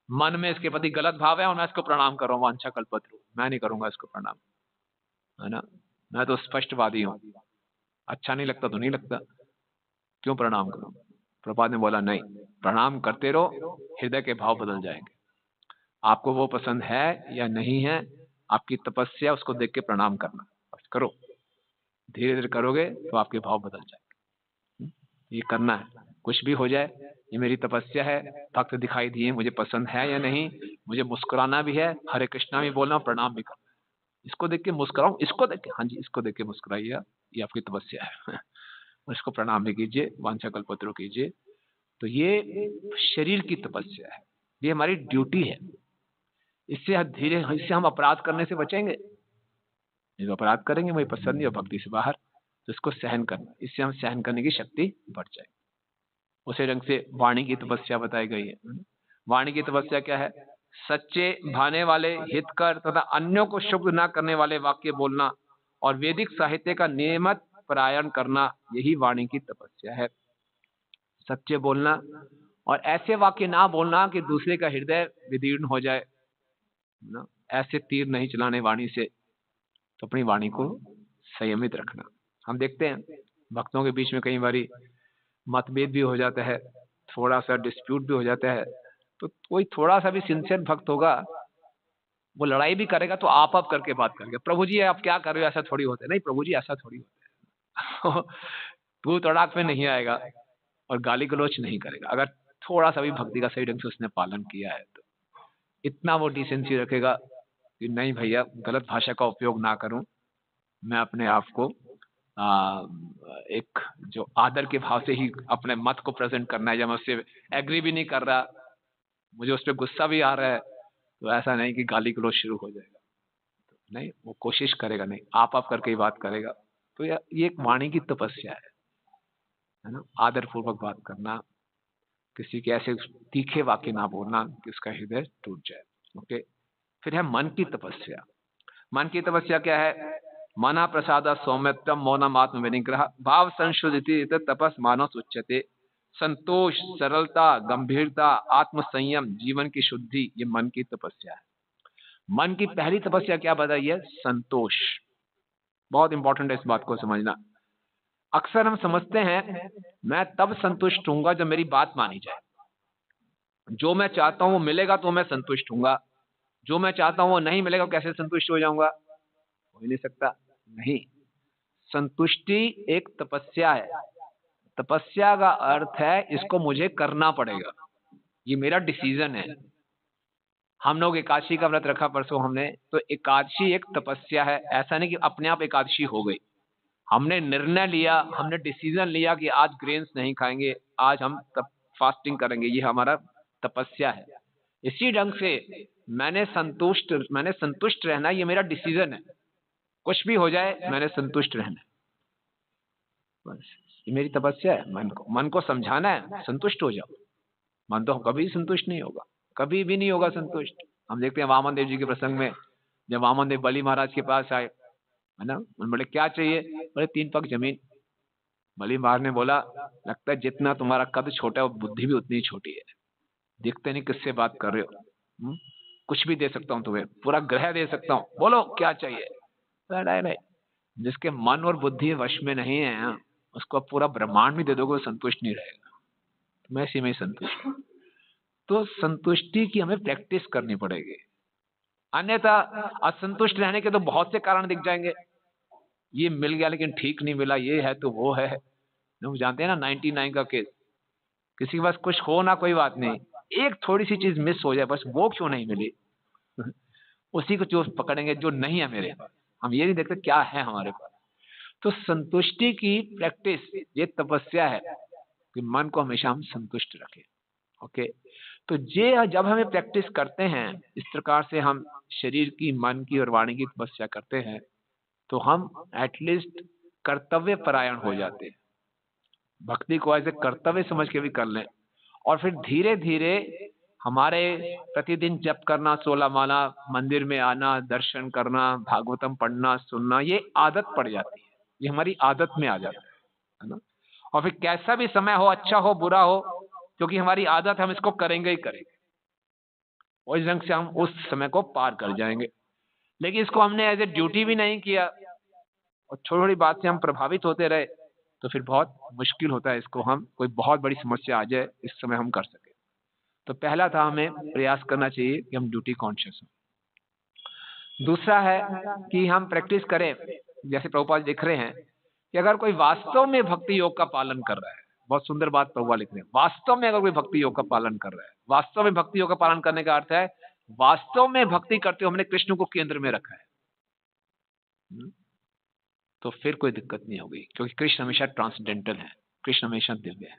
मन में इसके प्रति गलत भाव है और मैं इसको प्रणाम कर रहा हूँ वांछा कल्पतरु, मैं नहीं करूंगा इसको प्रणाम, है ना। मैं तो स्पष्टवादी हूँ, अच्छा नहीं लगता तो नहीं लगता, क्यों प्रणाम करूं। प्रभुपाद ने बोला नहीं, प्रणाम करते रहो, हृदय के भाव बदल जाएंगे। आपको वो पसंद है या नहीं है, आपकी तपस्या उसको देख के प्रणाम करना, बस करो, धीरे धीरे करोगे तो आपके भाव बदल जाएंगे। ये करना है, कुछ भी हो जाए, ये मेरी तपस्या है, भक्त दिखाई दिए, मुझे पसंद है या नहीं, मुझे मुस्कुराना भी है, हरे कृष्णा भी बोलना, प्रणाम भी करना, इसको देख के मुस्कुराऊं, इसको देख के, हाँ जी इसको देख के मुस्कुराइए, ये आपकी तपस्या है। इसको प्रणाम भी कीजिए, वांछा कल्पतरु कीजिए। तो ये शरीर की तपस्या है, ये हमारी ड्यूटी है। इससे हम अपराध करने से बचेंगे। जो अपराध करेंगे वही पसंद नहीं और भक्ति से बाहर, तो इसको सहन करना, इससे हम सहन करने की शक्ति बढ़ जाए। उसी ढंग से वाणी की तपस्या बताई गई है। वाणी की तपस्या क्या है? सच्चे, भाने वाले, हितकर तथा अन्यों को शुभ न करने वाले वाक्य बोलना और वैदिक साहित्य का नियमित पारायण करना, यही वाणी की तपस्या है। सच्चे बोलना और ऐसे वाक्य ना बोलना कि दूसरे का हृदय विदीर्ण हो जाए ना, ऐसे तीर नहीं चलाने वाणी से, तो अपनी वाणी को संयमित रखना। हम देखते हैं भक्तों के बीच में कई बारी मतभेद भी हो जाता है, थोड़ा सा डिस्प्यूट भी हो जाता है, तो कोई थोड़ा सा भी सिंसियर भक्त होगा, वो लड़ाई भी करेगा तो आप करके बात करेगा, प्रभु जी आप क्या कर रहे हो, ऐसा थोड़ी होता है, नहीं प्रभु जी ऐसा थोड़ी होता है। तू तड़ाक में नहीं आएगा और गाली गलौच नहीं करेगा, अगर थोड़ा सा भी भक्ति का सही ढंग से उसने पालन किया है तो। इतना वो डिसेंसी रखेगा कि नहीं भैया गलत भाषा का उपयोग ना करूं, मैं अपने आप को एक जो आदर के भाव से ही अपने मत को प्रेजेंट करना है, जब मैं उससे एग्री भी नहीं कर रहा, मुझे उस पर गुस्सा भी आ रहा है, तो ऐसा नहीं कि गाली गलौच शुरू हो जाएगा, नहीं, वो कोशिश करेगा, नहीं आप करके ही बात करेगा। तो ये एक वाणी की तपस्या है ना, आदर पूर्वक बात करना, किसी के ऐसे तीखे वाक्य ना बोलना कि उसका हृदय टूट जाए। ओके, फिर है मन की तपस्या। मन की तपस्या क्या है? मना प्रसाद सौम्यत्वम मौनमात्म विनिग्रह भाव संशोधित तपस मानस उच्यते। संतोष, सरलता, गंभीरता, आत्म संयम, जीवन की शुद्धि, ये मन की तपस्या है। मन की पहली तपस्या क्या बताई है? संतोष। बहुत इंपॉर्टेंट है इस बात को समझना। अक्सर हम समझते हैं मैं तब संतुष्ट होऊंगा जब मेरी बात मानी जाए, जो मैं चाहता हूं वो मिलेगा तो मैं संतुष्ट होऊंगा, जो मैं चाहता हूं वो नहीं मिलेगा, कैसे संतुष्ट हो जाऊंगा? हो ही नहीं सकता। नहीं, संतुष्टि एक तपस्या है। तपस्या का अर्थ है इसको मुझे करना पड़ेगा, ये मेरा डिसीजन है। हम लोग एकादशी का व्रत रखा परसों हमने, तो एकादशी एक तपस्या है, ऐसा नहीं कि अपने आप एकादशी हो गई। हमने निर्णय लिया, हमने डिसीजन लिया कि आज ग्रेन्स नहीं खाएंगे, आज हम फास्टिंग करेंगे, ये हमारा तपस्या है। इसी ढंग से मैंने संतुष्ट रहना, ये मेरा डिसीजन है। कुछ भी हो जाए मैंने संतुष्ट रहना, बस ये मेरी तपस्या है। मन को समझाना है संतुष्ट हो जाओ। मन तो कभी संतुष्ट नहीं होगा, कभी भी नहीं होगा संतुष्ट। हम देखते हैं वामन देव जी के प्रसंग में, जब वामन देव बलि महाराज के पास आए, है ना, उन्होंने बोले क्या चाहिए? बोले 3 पग जमीन। बलि महाराज ने बोला लगता है जितना तुम्हारा कद छोटा है वो बुद्धि भी उतनी छोटी है, दिखते नहीं किससे बात कर रहे हो। कुछ भी दे सकता हूँ तुम्हें, पूरा ग्रह दे सकता हूँ, बोलो क्या चाहिए? नहीं, जिसके मन और बुद्धि वश में नहीं है उसको पूरा ब्रह्मांड भी दे दोगे वो संतुष्ट नहीं रहेगा। तो मैं इसी में संतुष्ट हूँ। तो संतुष्टि की हमें प्रैक्टिस करनी पड़ेगी, अन्यथा असंतुष्ट रहने के तो बहुत से कारण दिख जाएंगे। ये मिल गया लेकिन ठीक नहीं मिला, ये है तो वो है। लोग जानते हैं ना 99 का केस, किसी के पास कुछ हो ना कोई बात नहीं, एक थोड़ी सी चीज मिस हो जाए, बस वो क्यों नहीं मिली, उसी को जो पकड़ेंगे जो नहीं है मेरे पास। हम ये नहीं देखते क्या है हमारे पास। तो संतुष्टि की प्रैक्टिस ये तपस्या है कि मन को हमेशा हम संतुष्ट रखें। ओके, तो ये जब हमें प्रैक्टिस करते हैं, इस प्रकार से हम शरीर की, मन की और वाणी की तपस्या करते हैं, तो हम एटलीस्ट कर्तव्य परायण हो जाते हैं। भक्ति को ऐसे कर्तव्य समझ के भी कर लें, और फिर धीरे धीरे हमारे प्रतिदिन जप करना, 16 माला, मंदिर में आना, दर्शन करना, भागवतम पढ़ना, सुनना, ये आदत पड़ जाती है, ये हमारी आदत में आ जाता है ना। और फिर कैसा भी समय हो, अच्छा हो बुरा हो, क्योंकि हमारी आदत, हम इसको करेंगे ही करेंगे, और इस ढंग से हम उस समय को पार कर जाएंगे। लेकिन इसको हमने एज ए ड्यूटी भी नहीं किया और छोटी छोटी बात से हम प्रभावित होते रहे, तो फिर बहुत मुश्किल होता है इसको हम, कोई बहुत बड़ी समस्या आ जाए इस समय हम कर सके। तो पहला था, हमें प्रयास करना चाहिए कि हम ड्यूटी कॉन्शियस हों। दूसरा है कि हम प्रैक्टिस करें, जैसे प्रभुपाद लिख रहे हैं कि अगर कोई वास्तव में भक्ति योग का पालन कर रहा है, बहुत सुंदर बात प्रभुपाद लिख रहे हैं, वास्तव में अगर कोई भक्ति योग का पालन कर रहा है, वास्तव में भक्ति योग का पालन करने का अर्थ है वास्तव में भक्ति करते हुए हमने कृष्ण को केंद्र में रखा है, तो फिर कोई दिक्कत नहीं होगी, क्योंकि कृष्ण हमेशा ट्रांसडेंटल है, कृष्ण हमेशा दिव्य है।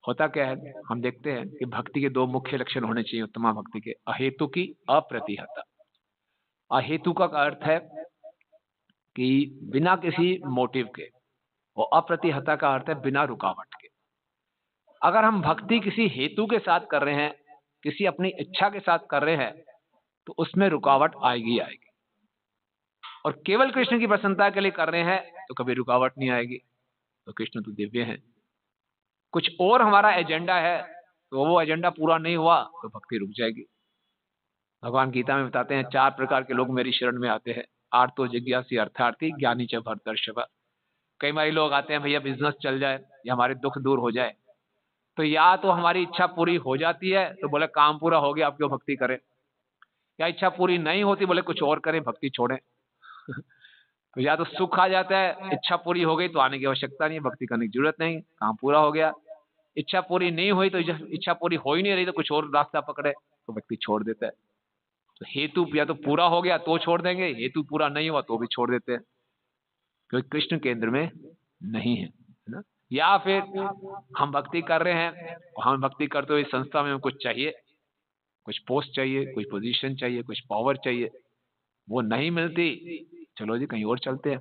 होता क्या है, हम देखते हैं कि भक्ति के दो मुख्य लक्षण होने चाहिए उत्तमा भक्ति के, अहेतु की, अप्रतिहता। अहेतु का अर्थ है कि बिना किसी मोटिव के, और अप्रतिहता का अर्थ है बिना रुकावट के। अगर हम भक्ति किसी हेतु के साथ कर रहे हैं, किसी अपनी इच्छा के साथ कर रहे हैं, तो उसमें रुकावट आएगी आएगी। और केवल कृष्ण की प्रसन्नता के लिए कर रहे हैं तो कभी रुकावट नहीं आएगी, तो कृष्ण तो दिव्य है। कुछ और हमारा एजेंडा है, तो वो एजेंडा पूरा नहीं हुआ तो भक्ति रुक जाएगी। भगवान गीता में बताते हैं 4 प्रकार के लोग मेरी शरण में आते हैं, आर्तो जिज्ञासी अर्थार्थी ज्ञानी च भरतर्षभ। कई बार लोग आते हैं, भैया बिजनेस चल जाए या हमारे दुख दूर हो जाए, तो या तो हमारी इच्छा पूरी हो जाती है तो बोले काम पूरा हो गया, अब क्यों भक्ति करें, या इच्छा पूरी नहीं होती, बोले कुछ और करें, भक्ति छोड़ें। तो या तो सुख आ जाता है, इच्छा पूरी हो गई तो आने की आवश्यकता नहीं, भक्ति करने की जरूरत नहीं, काम पूरा हो गया। इच्छा पूरी नहीं हुई तो इच्छा पूरी हो ही नहीं रही तो कुछ और रास्ता पकड़े तो व्यक्ति छोड़ देता है। तो हेतु या तो पूरा हो गया तो छोड़ देंगे, हेतु पूरा नहीं हुआ तो भी छोड़ देते हैं, क्योंकि कृष्ण केंद्र में नहीं है ना। या फिर हम भक्ति कर रहे हैं, हम भक्ति करते हुए संस्था में कुछ चाहिए, कुछ पोस्ट चाहिए, कुछ पोजीशन चाहिए, कुछ पावर चाहिए, वो नहीं मिलती, चलो जी कहीं और चलते हैं,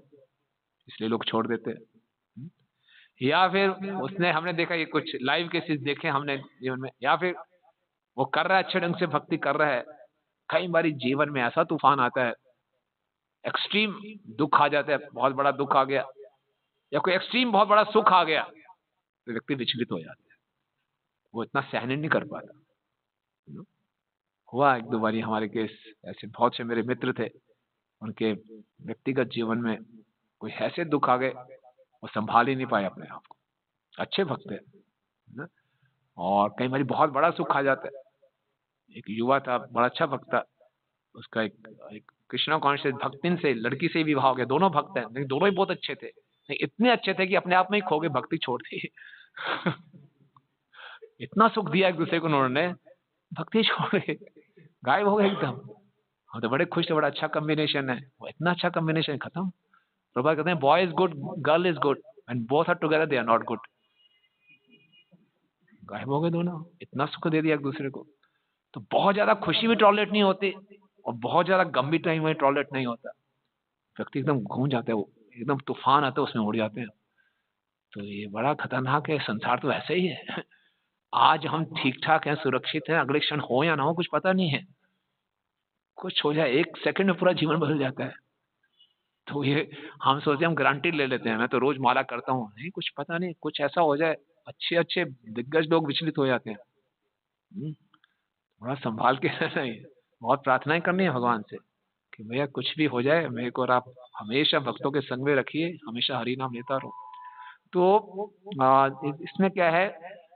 इसलिए लोग छोड़ देते हैं। या फिर उसने, हमने देखा ये कुछ लाइव केसेस देखे हमने जीवन में, या फिर वो कर रहा है अच्छे ढंग से भक्ति कर रहा है, कई बार जीवन में ऐसा तूफान आता है, एक्सट्रीम दुख आ जाता है, बहुत बड़ा दुख आ गया, या कोई एक्सट्रीम बहुत बड़ा सुख आ गया, तो व्यक्ति विचलित हो जाता है, वो इतना सहन नहीं कर पाता। हुआ एक दो बारी हमारे केस ऐसे, बहुत से मेरे मित्र थे, उनके व्यक्तिगत जीवन में कोई ऐसे दुख आ गए, वो संभाल ही नहीं पाए अपने आप को, अच्छे भक्त है ना, और कई बार बहुत बड़ा सुख आ जाता है। एक युवा था, बड़ा अच्छा भक्त था, उसका एक कृष्णा कॉन्शियस भक्तिन से, लड़की से विवाह हो गया, दोनों भक्त हैं, लेकिन दोनों ही बहुत अच्छे थे, इतने अच्छे थे कि अपने आप में ही खो गए, भक्ति छोड़ दी। इतना सुख दिया एक दूसरे को उन्होंने, भक्ति छोड़ गए, गायब हो गए एकदम। हम तो बड़े खुश थे, बड़ा अच्छा कॉम्बिनेशन है, वो इतना अच्छा कॉम्बिनेशन खत्म। प्रभा कहते हैं boy is good, girl is good, and both are together they are not good. गायब हो गए दोनों, इतना सुख दे दिया एक दूसरे को। तो बहुत ज्यादा खुशी भी टॉलरेट नहीं होती, और बहुत ज्यादा गम भी टाइम में टॉलरेट नहीं होता, व्यक्ति एकदम घूम जाता है, वो एकदम तूफान आता है उसमें उड़ जाते हैं। तो ये बड़ा खतरनाक है, संसार तो ऐसे ही है। आज हम ठीक ठाक हैं, सुरक्षित हैं, अगले क्षण हो या ना हो कुछ पता नहीं है, कुछ हो जाए, एक सेकंड में पूरा जीवन बदल जाता है। तो ये हम सोचते हैं, हम गारंटी ले लेते हैं, मैं तो रोज माला करता हूँ, नहीं कुछ पता नहीं, कुछ ऐसा हो जाए, अच्छे अच्छे दिग्गज लोग विचलित हो जाते हैं। थोड़ा संभाल के रहना है, बहुत प्रार्थनाएं करनी है भगवान से कि भैया कुछ भी हो जाए मेरे को, और आप हमेशा भक्तों के संग में रखिए, हमेशा हरि नाम लेता रहो। तो इसमें क्या है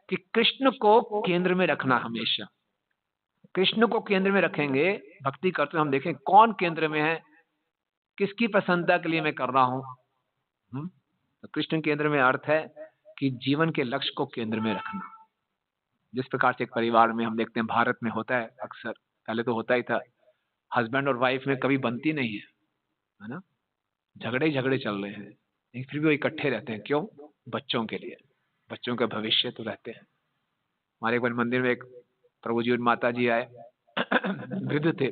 कि कृष्ण को केंद्र में रखना, हमेशा कृष्ण को केंद्र में रखेंगे भक्ति करते हुए, हम देखें कौन केंद्र में है, किसकी प्रसन्नता के लिए मैं कर रहा हूं। तो कृष्ण केंद्र में अर्थ है कि जीवन के लक्ष्य को केंद्र में रखना। जिस प्रकार से एक परिवार में हम देखते हैं, भारत में होता है अक्सर, पहले तो होता ही था, हस्बैंड और वाइफ में कभी बनती नहीं है ना, झगड़े ही झगड़े चल रहे हैं, लेकिन फिर भी वो इकट्ठे रहते हैं, क्यों? बच्चों के लिए, बच्चों का भविष्य तो रहते हैं। हमारे एक बार मंदिर में एक प्रभु जी और माता जी आए, वृद्ध थे,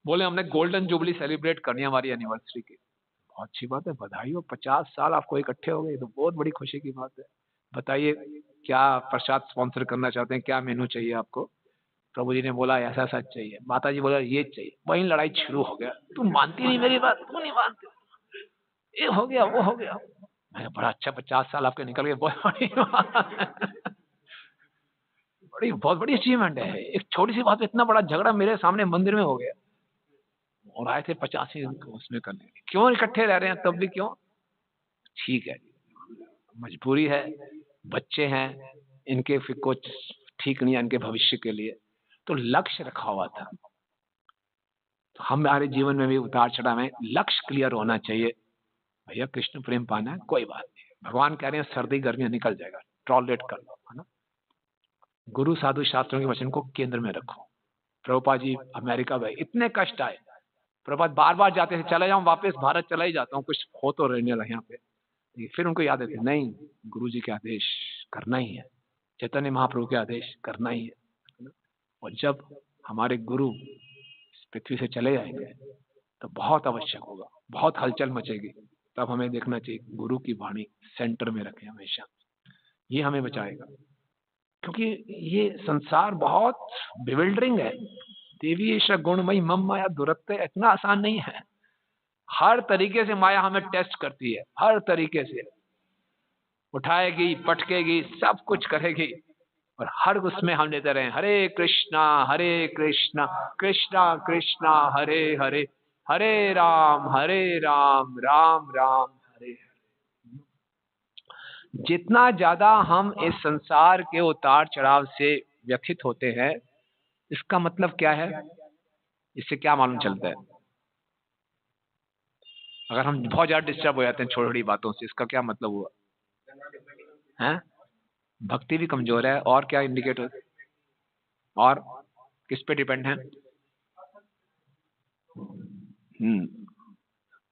बोले हमने गोल्डन जुबली सेलिब्रेट करनी है हमारी एनिवर्सरी की। बहुत अच्छी बात है, बधाई हो, 50 साल आपको इकट्ठे हो गए, तो बहुत बड़ी खुशी की बात है। बताइए क्या प्रसाद स्पॉन्सर करना चाहते हैं, क्या मेनू चाहिए आपको? प्रभु जी ने बोला ऐसा सच चाहिए, माता जी बोला ये चाहिए, वहीं लड़ाई शुरू हो गया। तुम मानती नहीं मेरी बात, तुम नहीं मानते, ये हो गया वो हो गया। मैं बड़ा अच्छा 50 साल आपके निकल गए, बहुत बड़ी बड़ी बहुत बड़ी अचीवमेंट है। एक छोटी सी बात पे इतना बड़ा झगड़ा मेरे सामने मंदिर में हो गया, और आए थे 85 उसमें करने, क्यों इकट्ठे रह रहे हैं तब भी क्यों? ठीक है, मजबूरी है, बच्चे हैं, इनके फिर कुछ ठीक नहीं है इनके भविष्य के लिए, तो लक्ष्य रखा हुआ था। तो हमारे जीवन में भी उतार चढ़ाव में लक्ष्य क्लियर होना चाहिए। भैया कृष्ण प्रेम पाना है, कोई बात नहीं, भगवान कह रहे हैं सर्दी गर्मियां निकल जाएगा, टॉलरेट कर लो, है ना। गुरु साधु शास्त्रों के वचन को केंद्र में रखो। प्रभुपाद जी अमेरिका गए, इतने कष्ट आए, प्रभुपाद बार बार जाते थे, चला जाऊं वापस भारत चला ही जाता हूँ, कुछ हो तो रहने लगे यहाँ पे। फिर उनको याद आते, नहीं गुरु जी के आदेश करना ही है, चैतन्य महाप्रभु के आदेश करना ही है ना? और जब हमारे गुरु इस पृथ्वी से चले जाएंगे तो बहुत आवश्यक होगा, बहुत हलचल मचेगी, तब हमें देखना चाहिए गुरु की वाणी सेंटर में रखें हमेशा, ये हमें बचाएगा। क्योंकि ये संसार बहुत बिविल्डरिंग है। देवी ईश गुणमयी मम माया दुरत्य इतना आसान नहीं है। हर तरीके से माया हमें टेस्ट करती है, हर तरीके से उठाएगी, पटकेगी, सब कुछ करेगी, और हर उसमें हम लेते रहे हरे कृष्णा कृष्णा कृष्णा हरे हरे, हरे राम राम राम हरे हरे। जितना ज्यादा हम इस संसार के उतार चढ़ाव से व्यथित होते हैं, इसका मतलब क्या है, इससे क्या मालूम चलता है? अगर हम बहुत ज्यादा डिस्टर्ब हो जाते हैं छोटी छोटी बातों से, इसका क्या मतलब हुआ है? भक्ति भी कमजोर है, और क्या इंडिकेटर, और किस पे डिपेंड है?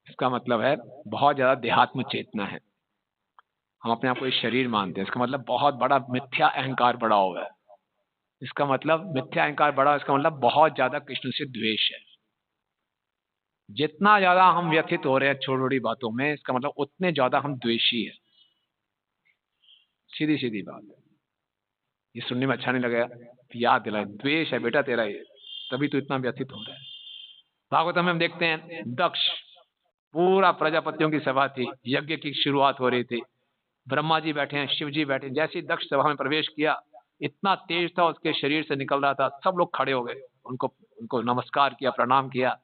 इसका मतलब है बहुत ज्यादा देहात्म चेतना है, हम अपने आप को एक शरीर मानते हैं, इसका मतलब बहुत बड़ा मिथ्या अहंकार बड़ा हुआ है। इसका मतलब मिथ्या अहंकार बड़ा, इसका मतलब बहुत ज्यादा कृष्ण से द्वेष है। जितना ज्यादा हम व्यथित हो रहे हैं छोटी छोटी बातों में, इसका मतलब उतने ज्यादा हम द्वेषी है। सीधी सीधी बात है। ये सुनने में अच्छा नहीं लगा, याद दिलाए, द्वेष है बेटा तेरा ये, तभी तो इतना व्यथित हो रहा है। भागवत में हम देखते हैं दक्ष, पूरा प्रजापतियों की सभा थी, यज्ञ की शुरुआत हो रही थी, ब्रह्मा जी बैठे हैं, शिव जी बैठे हैं। जैसे ही दक्ष सभा में प्रवेश किया, इतना तेज था उसके शरीर से निकल रहा था, सब लोग खड़े हो गए, उनको उनको नमस्कार किया, प्रणाम किया।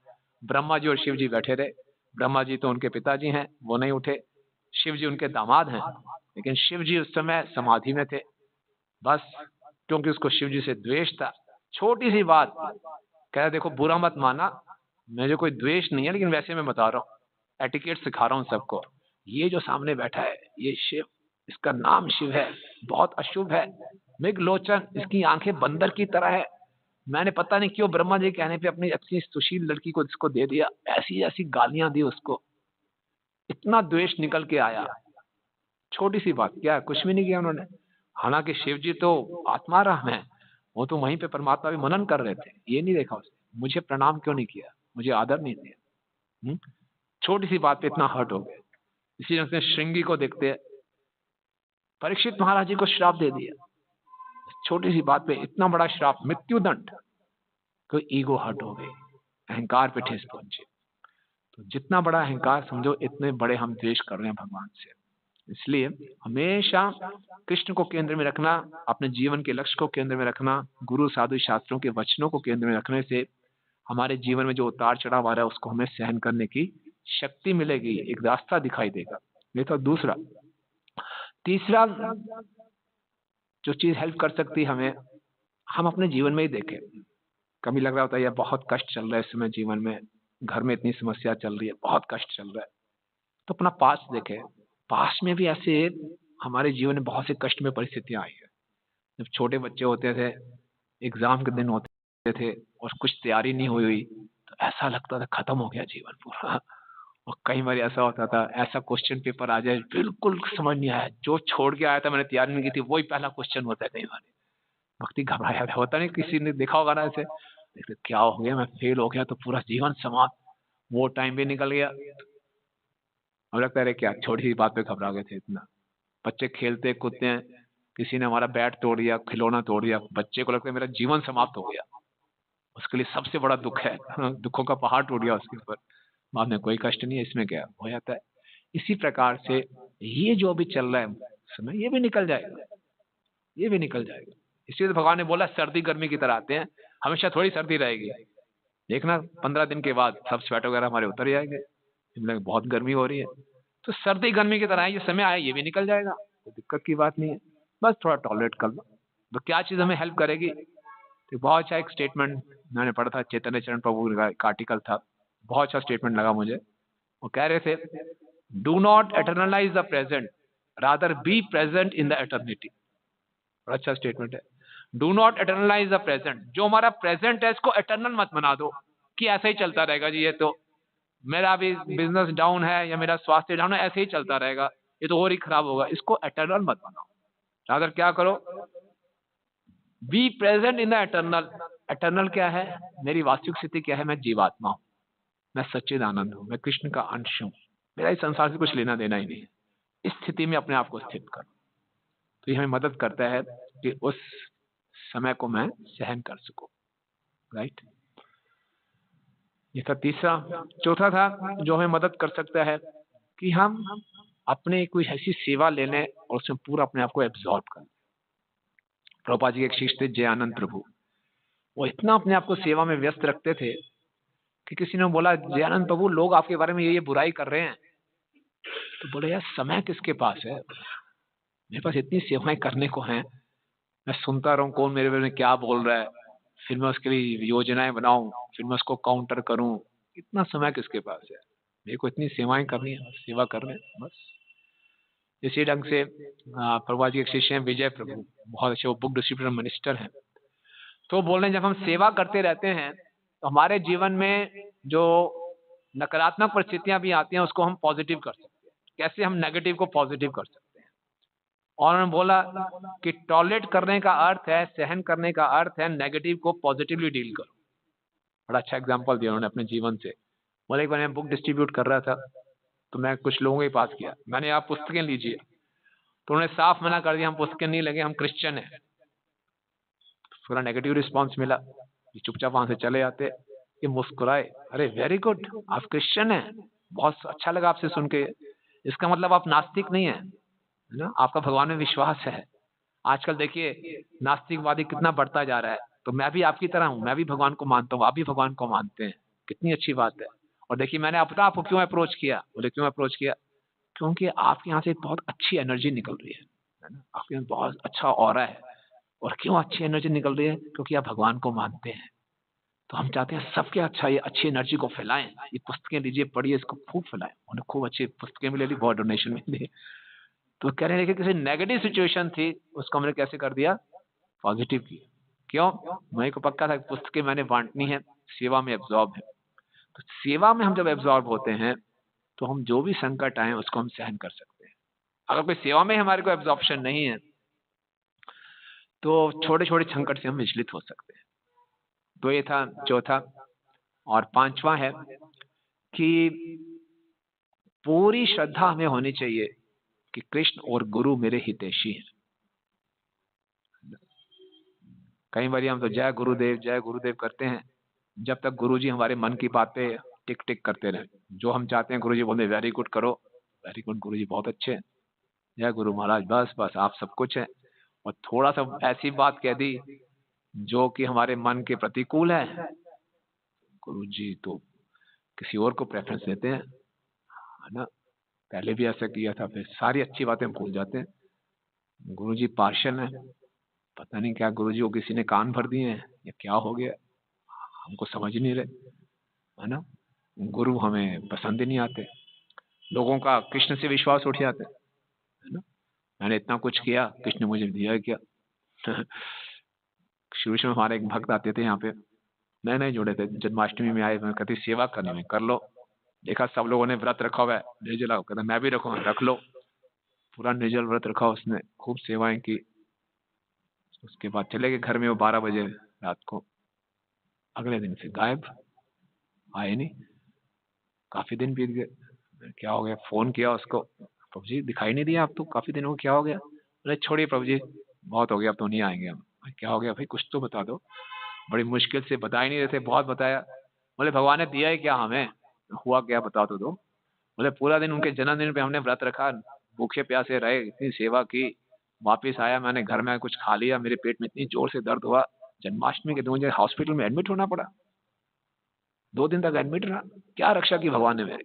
ब्रह्मा जी और शिव जी बैठे रहे। ब्रह्मा जी तो उनके पिताजी हैं, वो नहीं उठे। शिव जी उनके दामाद हैं, लेकिन शिव जी उस समय समाधि में थे, बस क्योंकि उसको शिव जी से द्वेष था। छोटी सी बात कह रहा, देखो बुरा मत माना, मुझे कोई द्वेष नहीं है, लेकिन वैसे मैं बता रहा हूँ, एटिकेट सिखा रहा हूँ सबको। ये जो सामने बैठा है ये शिव, इसका नाम शिव है, बहुत अशुभ है, मृगलोचन, इसकी आंखें बंदर की तरह है। मैंने पता नहीं क्यों ब्रह्मा जी कहने पे अपनी अच्छी सुशील लड़की को इसको दे दिया, ऐसी ऐसी गालियां दी उसको, इतना द्वेष निकल के आया। छोटी सी बात, क्या कुछ भी नहीं किया उन्होंने। हालांकि शिव जी तो आत्माराम है, वो तो वहीं पे परमात्मा भी मनन कर रहे थे, ये नहीं देखा उसने, मुझे प्रणाम क्यों नहीं किया, मुझे आदर नहीं दिया। छोटी सी बात पे इतना हर्ट हो गए। इसी रंग से श्रृंगी को देखते हैं, परीक्षित महाराज जी को श्राप दे दिया, छोटी सी बात पे इतना बड़ा श्राप, मृत्युदंड, कोई ईगो हर्ट हो गई, अहंकार पे ठेस पहुंचे। तो जितना बड़ा अहंकार समझो, इतने बड़े हम द्वेष कर रहे हैं भगवान से। इसलिए हमेशा कृष्ण को केंद्र में रखना, अपने जीवन के लक्ष्य को केंद्र में रखना, गुरु साधु शास्त्रों के वचनों को केंद्र में रखने से हमारे जीवन में जो उतार चढ़ाव आ रहा है उसको हमें सहन करने की शक्ति मिलेगी, एक रास्ता दिखाई देगा। नहीं तो दूसरा, तीसरा जो चीज हेल्प कर सकती है हमें, हम अपने जीवन में ही देखें। कभी लग रहा होता है यार बहुत कष्ट चल रहा है इस समय जीवन में, घर में इतनी समस्या चल रही है, बहुत कष्ट चल रहा है, तो अपना पास्ट देखें। पास्ट में भी ऐसे हमारे जीवन में बहुत से कष्ट में परिस्थितियां आई है। जब छोटे बच्चे होते थे, एग्जाम के दिन होते थे और कुछ तैयारी नहीं हुई तो ऐसा लगता था खत्म हो गया जीवन पूरा। और कई बार ऐसा होता था, ऐसा क्वेश्चन पेपर आ जाए बिल्कुल समझ नहीं आया, जो छोड़ के आया था मैंने तैयारी नहीं की थी वही पहला क्वेश्चन होता है। कई बार भक्ति घबराया होता नहीं, किसी ने देखा होगा ना ऐसे, देखते क्या हो गया, मैं फेल हो गया तो पूरा जीवन समाप्त, वो टाइम भी निकल गया। अब लगता है क्या छोटी सी बात पे घबरा गए थे इतना। बच्चे खेलते कूदते हैं, किसी ने हमारा बैट तोड़ दिया, खिलौना तोड़ दिया, बच्चे को लगता है मेरा जीवन समाप्त हो गया, उसके लिए सबसे बड़ा दुख है। दुखों का पहाड़ टूट गया उसके ऊपर। बाद में कोई कष्ट नहीं है, इसमें क्या हो जाता है। इसी प्रकार से ये जो अभी चल रहा है समय, ये भी निकल जाएगा, ये भी निकल जाएगा। इसलिए तो भगवान ने बोला सर्दी गर्मी की तरह आते हैं, हमेशा थोड़ी सर्दी रहेगी। देखना 15 दिन के बाद सब स्वेटर वगैरह हमारे उतर जाएंगे, बहुत गर्मी हो रही है। तो सर्दी गर्मी की तरह है, ये समय आया, ये भी निकल जाएगा, कोई दिक्कत की बात नहीं है। बस थोड़ा टॉलरेट कर लो। तो क्या चीज़ हमें हेल्प करेगी? तो बहुत अच्छा एक स्टेटमेंट मैंने पढ़ा था, चैतन्य चरण प्रभु का एक आर्टिकल था, बहुत अच्छा स्टेटमेंट लगा मुझे। वो कह रहे थे, do not eternalize the present, rather be present in the eternity. बड़ा अच्छा स्टेटमेंट है। Do not eternalize the present, जो हमारा प्रेजेंट है इसको एटर्नल मत बना दो कि ऐसा ही चलता रहेगा जी, ये तो मेरा भी बिजनेस डाउन है या मेरा स्वास्थ्य डाउन है, ऐसे ही चलता रहेगा, ये तो और ही खराब होगा, इसको एटर्नल मत बनाओ। रादर क्या करो, B present in the eternal. Eternal क्या है? मेरी वास्तविक स्थिति क्या है? मैं जीवात्मा हूं, मैं सच्चिदानंद हूं, मैं कृष्ण का अंश हूं, मेरा इस संसार से कुछ लेना देना ही नहीं है। इस स्थिति में अपने आप को स्थित करो। तो ये हमें मदद करता है कि उस समय को मैं सहन कर सकूं। राइट, ये था तीसरा। चौथा था जो हमें मदद कर सकता है कि हम अपने कोई ऐसी सेवा ले लें और उसमें पूरा अपने आप को एब्जॉर्ब कर लें। प्रभुपाद जी के एक शिष्य थे जयानंद प्रभु, वो इतना अपने आप को सेवा में व्यस्त रखते थे कि किसी ने बोला, जयानंद प्रभु लोग आपके बारे में ये बुराई कर रहे हैं। तो बोले, यार समय किसके पास है, मेरे पास इतनी सेवाएं करने को हैं, मैं सुनता रहूं कौन मेरे बारे में क्या बोल रहा है, फिर मैं उसके लिए योजनाएं बनाऊं, फिर मैं उसको काउंटर करूं। इतना समय किसके पास है? मेरे को इतनी सेवाएं करनी है, सेवा कर रहे हैं बस। इसी ढंग से प्रभुपाद जी के शिष्य हैं विजय प्रभु, बहुत अच्छे, वो बुक डिस्ट्रीब्यूटर मिनिस्टर हैं। तो बोल रहे हैं, जब हम सेवा करते रहते हैं तो हमारे जीवन में जो नकारात्मक परिस्थितियां भी आती हैं उसको हम पॉजिटिव कर सकते हैं। कैसे हम नेगेटिव को पॉजिटिव कर सकते हैं? और उन्होंने बोला कि टॉलरेट करने का अर्थ है, सहन करने का अर्थ है नेगेटिव को पॉजिटिवली डील करो। बड़ा अच्छा एग्जांपल दिया उन्होंने अपने जीवन से। बोले, एक बार मैं बुक डिस्ट्रीब्यूट कर रहा था तो मैं कुछ लोगों के पास गया, मैंने, आप पुस्तकें लीजिए, तो उन्होंने साफ मना कर दिया, हम पुस्तकें नहीं लेंगे, हम क्रिश्चियन हैं। थोड़ा नेगेटिव रिस्पांस मिला, ये चुपचाप वहां से चले जाते। ये मुस्कुराए, अरे वेरी गुड, आप क्रिश्चियन हैं, बहुत अच्छा लगा आपसे सुन के, इसका मतलब आप नास्तिक नहीं है ना, आपका भगवान में विश्वास है। आजकल देखिए नास्तिकवादी कितना बढ़ता जा रहा है, तो मैं भी आपकी तरह हूँ, मैं भी भगवान को मानता हूँ, आप भी भगवान को मानते हैं, कितनी अच्छी बात है। और देखिए मैंने अपना आपको क्यों अप्रोच किया, बोले क्यों अप्रोच किया? क्योंकि आपके यहाँ से एक बहुत अच्छी एनर्जी निकल रही है ना, आपके यहाँ बहुत अच्छा ऑरा है। और क्यों अच्छी एनर्जी निकल रही है? क्योंकि आप भगवान को मानते हैं। तो हम चाहते हैं सबके अच्छा ये अच्छी एनर्जी को फैलाएं। ये पुस्तकें लीजिए, पढ़िए, इसको खूब फैलाएं। उन्हें खूब अच्छी पुस्तकें भी ले ली, बहुत डोनेशन में ली। तो कह रहे हैं कि किसी नेगेटिव सिचुएशन थी उसको हमने कैसे कर दिया, पॉजिटिव किया। क्यों? मेरे को पक्का था पुस्तकें मैंने बांटनी है, सेवा में एब्जॉर्ब है। तो सेवा में हम जब एब्जॉर्ब होते हैं तो हम जो भी संकट आए उसको हम सहन कर सकते हैं। अगर कोई सेवा में हमारे को एब्जॉर्प्शन नहीं है तो छोटे छोटे संकट से हम विचलित हो सकते हैं। तो ये था चौथा। और पांचवा है कि पूरी श्रद्धा हमें होनी चाहिए कि कृष्ण और गुरु मेरे हितैषी हैं। कई बार हम तो जय गुरुदेव करते हैं, जब तक गुरुजी हमारे मन की बातें टिक टिक करते रहे, जो हम चाहते हैं गुरुजी बोलते वेरी गुड करो, वेरी गुड गुरुजी बहुत अच्छे हैं, जय गुरु महाराज, बस बस आप सब कुछ है। और थोड़ा सा ऐसी बात कह दी जो कि हमारे मन के प्रतिकूल है, गुरुजी तो किसी और को प्रेफरेंस देते हैं, है ना। पहले भी ऐसा किया था, फिर सारी अच्छी बातें भूल जाते हैं। गुरुजी पार्शल है, पता नहीं क्या गुरुजी को किसी ने कान भर दिए हैं या क्या हो गया, हमको समझ ही नहीं रहे, है ना। गुरु हमें पसंद ही नहीं आते, लोगों का कृष्ण से विश्वास उठ जाता है ना। मैंने इतना कुछ किया, कृष्ण मुझे दिया क्या? शुरू शुरू में हमारे एक भक्त आते थे यहाँ पे, नए नए जुड़े थे, जन्माष्टमी में आए, मैं कहती सेवा करने में कर लो। देखा सब लोगों ने व्रत रखा हुआ है निर्जला, कहता मैं भी रखूंगा, रख लो। पूरा निर्जल व्रत रखा, उसने खूब सेवाएं की। उसके बाद चले गए घर में, वो 12 बजे रात को। अगले दिन से गायब, आए नहीं, काफी दिन बीत गए। क्या हो गया? फोन किया उसको, प्रभु जी दिखाई नहीं दिया आप तो काफी दिनों को, क्या हो गया? अरे छोड़िए प्रभु जी, बहुत हो गया, अब तो नहीं आएंगे हम। क्या हो गया भाई, कुछ तो बता दो। बड़ी मुश्किल से, बता ही नहीं रहे थे, बहुत बताया। बोले भगवान ने दिया ही क्या हमें, हुआ क्या बता तो दो। बोले पूरा दिन उनके जन्मदिन पे हमने व्रत रखा, भूखे प्यासे रहे, इतनी सेवा की, वापिस आया, मैंने घर में कुछ खा लिया, मेरे पेट में इतनी जोर से दर्द हुआ, जन्माष्टमी के 2 दिन हॉस्पिटल में एडमिट होना पड़ा, 2 दिन तक एडमिट रहा। क्या रक्षा की भगवान ने मेरी,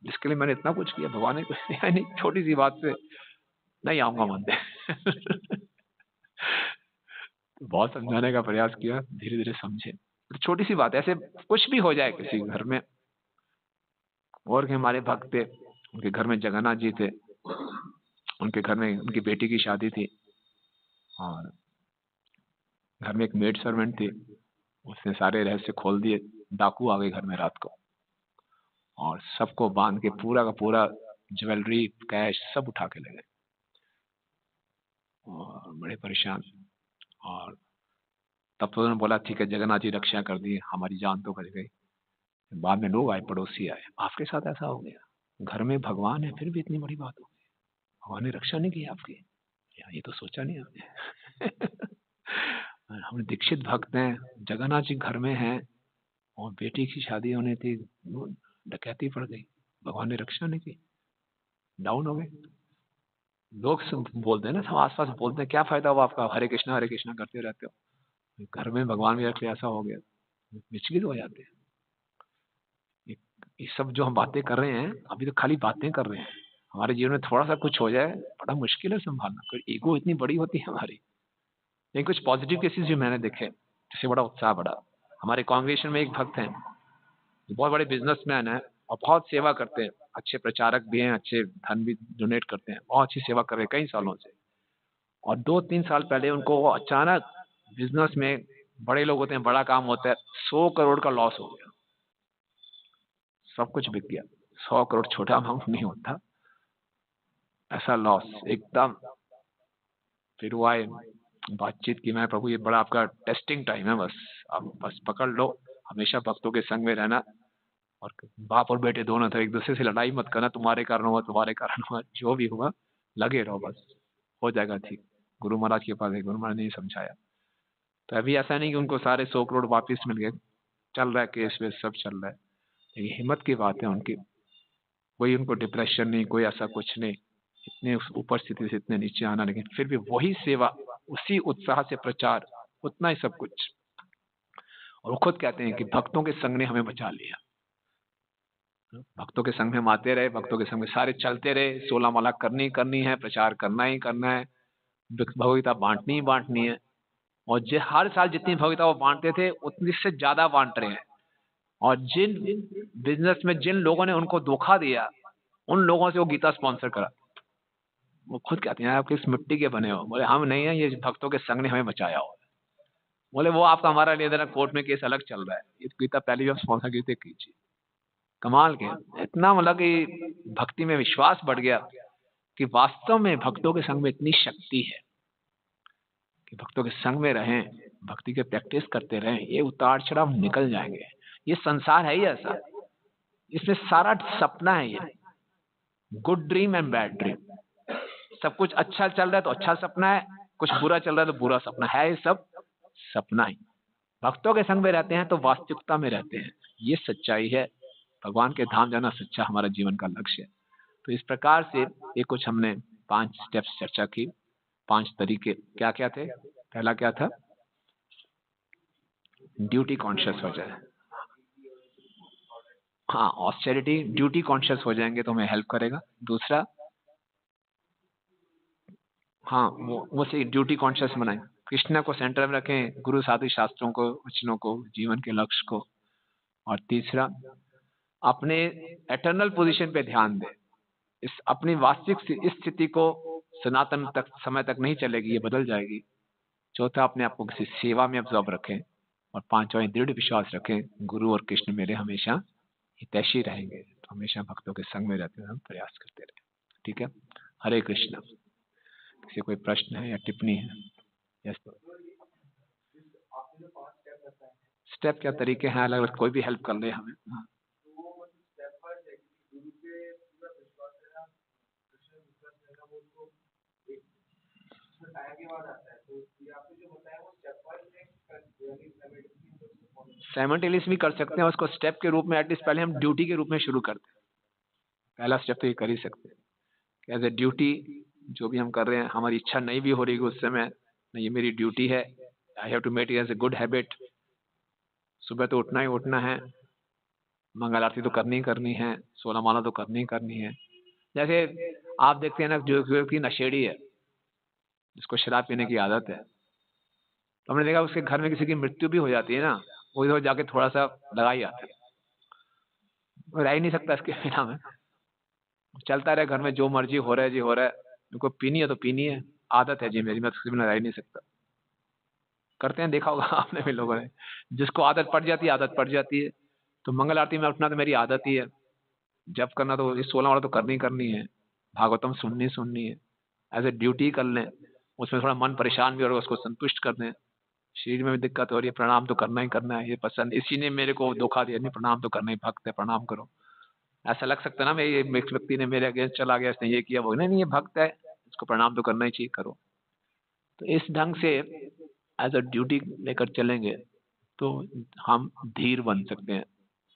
जिसके लिए मैंने इतना कुछ किया, भगवान ने कुछ दिया नहीं। छोटी सी बात से नहीं आऊंगा मंदिर। बहुत समझाने का प्रयास किया, धीरे धीरे समझे। तो छोटी सी बात, ऐसे कुछ भी हो जाए किसी घर में। और के हमारे भक्त थे, उनके घर में जगन्नाथ जी थे, उनके घर में उनकी बेटी की शादी थी, और घर में एक मेड सर्वेंट थी, उसने सारे रहस्य खोल दिए। डाकू आ गए घर में रात को, और सबको बांध के पूरा का पूरा ज्वेलरी कैश सब उठा के ले गए, और बड़े परेशान। और तब तो उन्होंने बोला ठीक है, जगन्नाथ जी रक्षा कर दी, हमारी जान तो बच गई। बाद में लोग आए, पड़ोसी आए, आपके साथ ऐसा हो गया, घर में भगवान है फिर भी इतनी बड़ी बात हो गई, भगवान ने रक्षा नहीं की आपकी, यार ये तो सोचा नहीं हमने। हम दीक्षित भक्त हैं, जगन्नाथ जी घर में हैं, और बेटी की शादी होनी थी, वो डकैती पड़ गई, भगवान ने रक्षा नहीं की, डाउन हो गए। लोग सब बोलते हैं ना, सब आसपास बोलते हैं, क्या फायदा हुआ आपका, हरे कृष्णा करते रहते हो, घर में भगवान भी रख लिया, ऐसा हो गया, विचलित हो जाते हैं। ये सब जो हम बातें कर रहे हैं, अभी तो खाली बातें कर रहे हैं, हमारे जीवन में थोड़ा सा कुछ हो जाए, बड़ा मुश्किल है संभालना। कोई ईगो इतनी बड़ी होती है हमारी। लेकिन कुछ पॉजिटिव केसेस भी मैंने देखे, जिससे बड़ा उत्साह बढ़ा। हमारे कांग्रेगेशन में एक भक्त हैं, जो बहुत बड़े बिजनेसमैन हैं, और बहुत सेवा करते हैं, अच्छे प्रचारक भी हैं, अच्छे धन भी डोनेट करते हैं, बहुत अच्छी सेवा कर रहे हैं कई सालों से। और 2-3 साल पहले उनको वो अचानक बिजनेस में, बड़े लोग होते हैं, बड़ा काम होता है, 100 करोड़ का लॉस हो गया, सब कुछ बिक गया। 100 करोड़ छोटा अमाउंट नहीं होता, ऐसा लॉस एकदम। फिर वो आए, बातचीत की, मैं प्रभु ये बड़ा आपका टेस्टिंग टाइम है, बस आप बस पकड़ लो, हमेशा भक्तों के संग में रहना, और बाप और बेटे दोनों थे, एक दूसरे से लड़ाई मत करना, तुम्हारे कारण हुआ, तुम्हारे कारण हुआ, जो भी हुआ लगे रहो, बस हो जाएगा ठीक। गुरु महाराज के पास है, गुरु महाराज ने समझाया। तो अभी ऐसा नहीं कि उनको सारे 100 करोड़ वापिस मिल गए, चल रहा है केस वेस सब चल रहा है। लेकिन हिम्मत की बात है उनकी, कोई उनको डिप्रेशन नहीं, कोई ऐसा कुछ नहीं, इतने ऊपर स्थिति से इतने नीचे आना, लेकिन फिर भी वही सेवा, उसी उत्साह से प्रचार, उतना ही सब कुछ। और वो खुद कहते हैं कि भक्तों के संग ने हमें बचा लिया। भक्तों के संग में हम आते रहे, भक्तों के संग में सारे चलते रहे, 16 माला करनी करनी है, प्रचार करना ही करना है, भगवगीता बांटनी ही बांटनी है। और हर साल जितनी भगवगीता वो बांटते थे, उतनी से ज्यादा बांट रहे हैं। और जिन बिजनेस में जिन लोगों ने उनको धोखा दिया, उन लोगों से वो गीता स्पॉन्सर करा। वो खुद कहते हैं आप किस मिट्टी के बने हो, बोले हम नहीं है, ये भक्तों के संग ने हमें बचाया हो। बोले वो आपका हमारा ले देना, कोर्ट में केस अलग चल रहा है, ये गीता पहले भी आप स्पॉन्सर कीजिए। कमाल के, इतना मतलब कि भक्ति में विश्वास बढ़ गया कि वास्तव में भक्तों के संग में इतनी शक्ति है कि भक्तों के संग में रहें, भक्ति के प्रैक्टिस करते रहें, ये उतार चढ़ाव निकल जाएंगे। ये संसार है ही ऐसा, इसमें सारा सपना है, ये good dream and bad dream. सब कुछ अच्छा चल रहा है तो अच्छा सपना है, कुछ बुरा चल रहा है तो बुरा सपना है, ये सब सपना ही। भक्तों के संग में रहते हैं तो वास्तविकता में रहते हैं, ये सच्चाई है। भगवान के धाम जाना सच्चा हमारा जीवन का लक्ष्य है। तो इस प्रकार से ये कुछ हमने 5 स्टेप्स चर्चा की, 5 तरीके क्या क्या थे। पहला क्या था, ड्यूटी कॉन्शियस हो जाए। हाँ, ऑस्टेरिटी, ड्यूटी कॉन्शियस हो जाएंगे तो हमें हेल्प करेगा। दूसरा, हाँ वो से ड्यूटी कॉन्शियस बनाएं, कृष्ण को सेंटर में रखें, गुरु साधु शास्त्रों को, वचनों को, जीवन के लक्ष्य को। और तीसरा, अपने एटर्नल पोजीशन पे ध्यान दें। इस अपनी वास्तविक इस स्थिति को सनातन तक समय तक नहीं चलेगी, ये बदल जाएगी। चौथा, अपने आप को किसी सेवा में अब्जॉर्ब रखें। और पांचवा, दृढ़ विश्वास रखें, गुरु और कृष्ण मेरे हमेशा हितैषी रहेंगे। तो हमेशा भक्तों के संग में रहते हुए हम प्रयास करते रहे। ठीक है, हरे कृष्ण। किसी कोई प्रश्न है या टिप्पणी है? यस, स्टेप क्या तरीके हैं अलग अलग, कोई भी हेल्प कर ले हमें। हाँ। साइमल्टेनियस भी कर सकते हैं, उसको स्टेप के रूप में एटलीस्ट पहले हम ड्यूटी के रूप में शुरू करते हैं। पहला स्टेप तो ये कर ही सकते हैं एज ए ड्यूटी। जो भी हम कर रहे हैं, हमारी इच्छा नहीं भी हो रही उस समय, नहीं ये मेरी ड्यूटी है, I have to make it as a good habit. सुबह तो उठना ही उठना है, मंगल आरती तो करनी ही करनी है, 16 माला तो करनी ही करनी है। जैसे आप देखते हैं ना, जो व्यक्ति नशेड़ी है, जिसको शराब पीने की आदत है, तो हमने देखा उसके घर में किसी की मृत्यु भी हो जाती है ना, वो इधर जाके थोड़ा सा लगा ही आता है, वो रह ही नहीं सकता इसके बिना में। चलता रहे घर में, जो मर्जी हो रहा है जी हो रहा है, उनको पीनी है तो पीनी है, आदत है जी मेरी, मैं उसके बिना रह ही नहीं सकता। करते हैं, देखा होगा आपने भी लोगों ने, जिसको आदत पड़ जाती है, आदत पड़ जाती है। तो मंगल आरती में उठना तो मेरी आदत ही है, जब करना तो इस 16 वाला तो करनी करनी है, भागवतम सुननी सुननी है, एज ए ड्यूटी कर लें। उसमें थोड़ा मन परेशान भी हो रहा है, उसको संतुष्ट कर दें। शरीर में भी दिक्कत हो रही है, प्रणाम तो करना ही करना है, ये पसंद, इसी ने मेरे को धोखा दिया, नहीं प्रणाम तो करना ही, भक्त है प्रणाम करो। ऐसा लग सकता है ना, मैं ये व्यक्ति ने मेरे अगेंस्ट चला गया, इसने ये किया, वो नहीं, ये भक्त है, इसको प्रणाम तो करना ही चाहिए, करो। तो इस ढंग से एज अ ड्यूटी लेकर चलेंगे तो हम धीर बन सकते हैं,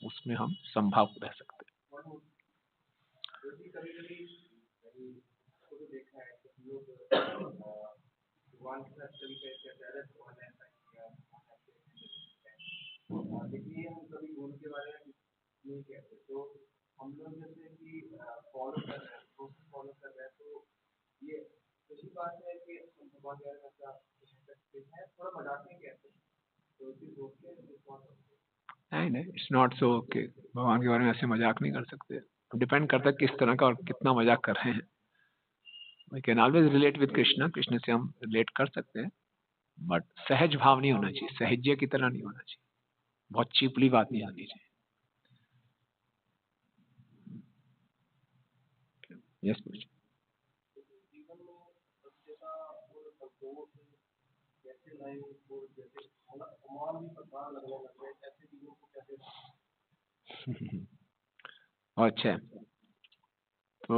उसमें हम संभाव रह सकते हैं। नहीं नहीं, इट्स नॉट सो कि भगवान के बारे में ऐसे मजाक नहीं कर सकते। डिपेंड करता है किस तरह का और कितना मजाक कर रहे हैं। We can always relate with Krishna, Krishna से हम रिलेट कर सकते हैं, बट सहज भाव नहीं होना चाहिए, सहज्य की तरह नहीं होना चाहिए, बहुत चीपली बात नहीं आनी चाहिए। यस कुछ अच्छा है। तो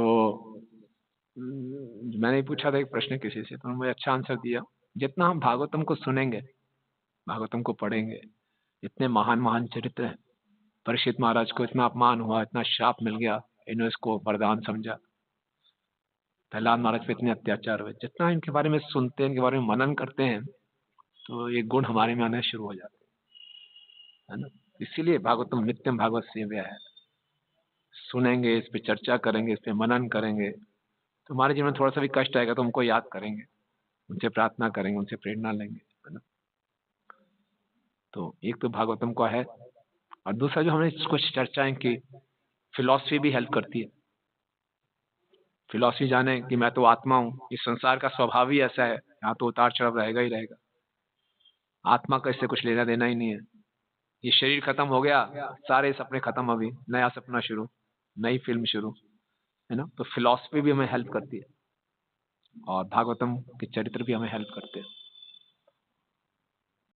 मैंने पूछा था एक प्रश्न किसी से, तो मुझे अच्छा आंसर दिया। जितना हम भागवतम को सुनेंगे, भागवतम को पढ़ेंगे, इतने महान महान चरित्र हैं। परीक्षित महाराज को इतना अपमान हुआ, इतना श्राप मिल गया, इन्होंने इसको वरदान समझा। प्रहलाद महाराज पे इतने अत्याचार हुए, जितना इनके बारे में सुनते हैं, इनके बारे में मनन करते हैं, तो ये गुण हमारे में आने शुरू हो जाते हैं, है ना। इसीलिए भागवतम नित्यम भागवत सेव्या है। सुनेंगे, इस पे चर्चा करेंगे, इस पे मनन करेंगे, तो हमारे जीवन में थोड़ा सा भी कष्ट आएगा तो हमको याद करेंगे, उनसे प्रार्थना करेंगे, उनसे प्रेरणा लेंगे, है ना। तो एक तो भागवतम का है, और दूसरा जो हमने कुछ चर्चाएं की, फिलॉसफी भी हेल्प करती है। फिलॉसफी जाने कि मैं तो आत्मा हूँ, इस संसार का स्वभाव ही ऐसा है, यहाँ तो उतार चढ़ाव रहेगा ही रहेगा, आत्मा का इससे कुछ लेना देना ही नहीं है। ये शरीर खत्म हो गया, सारे सपने खत्म, अभी नया सपना शुरू, नई फिल्म शुरू, है ना। तो फिलॉसफी भी हमें हेल्प करती है, और भागवतम के चरित्र भी हमें हेल्प करते हैं।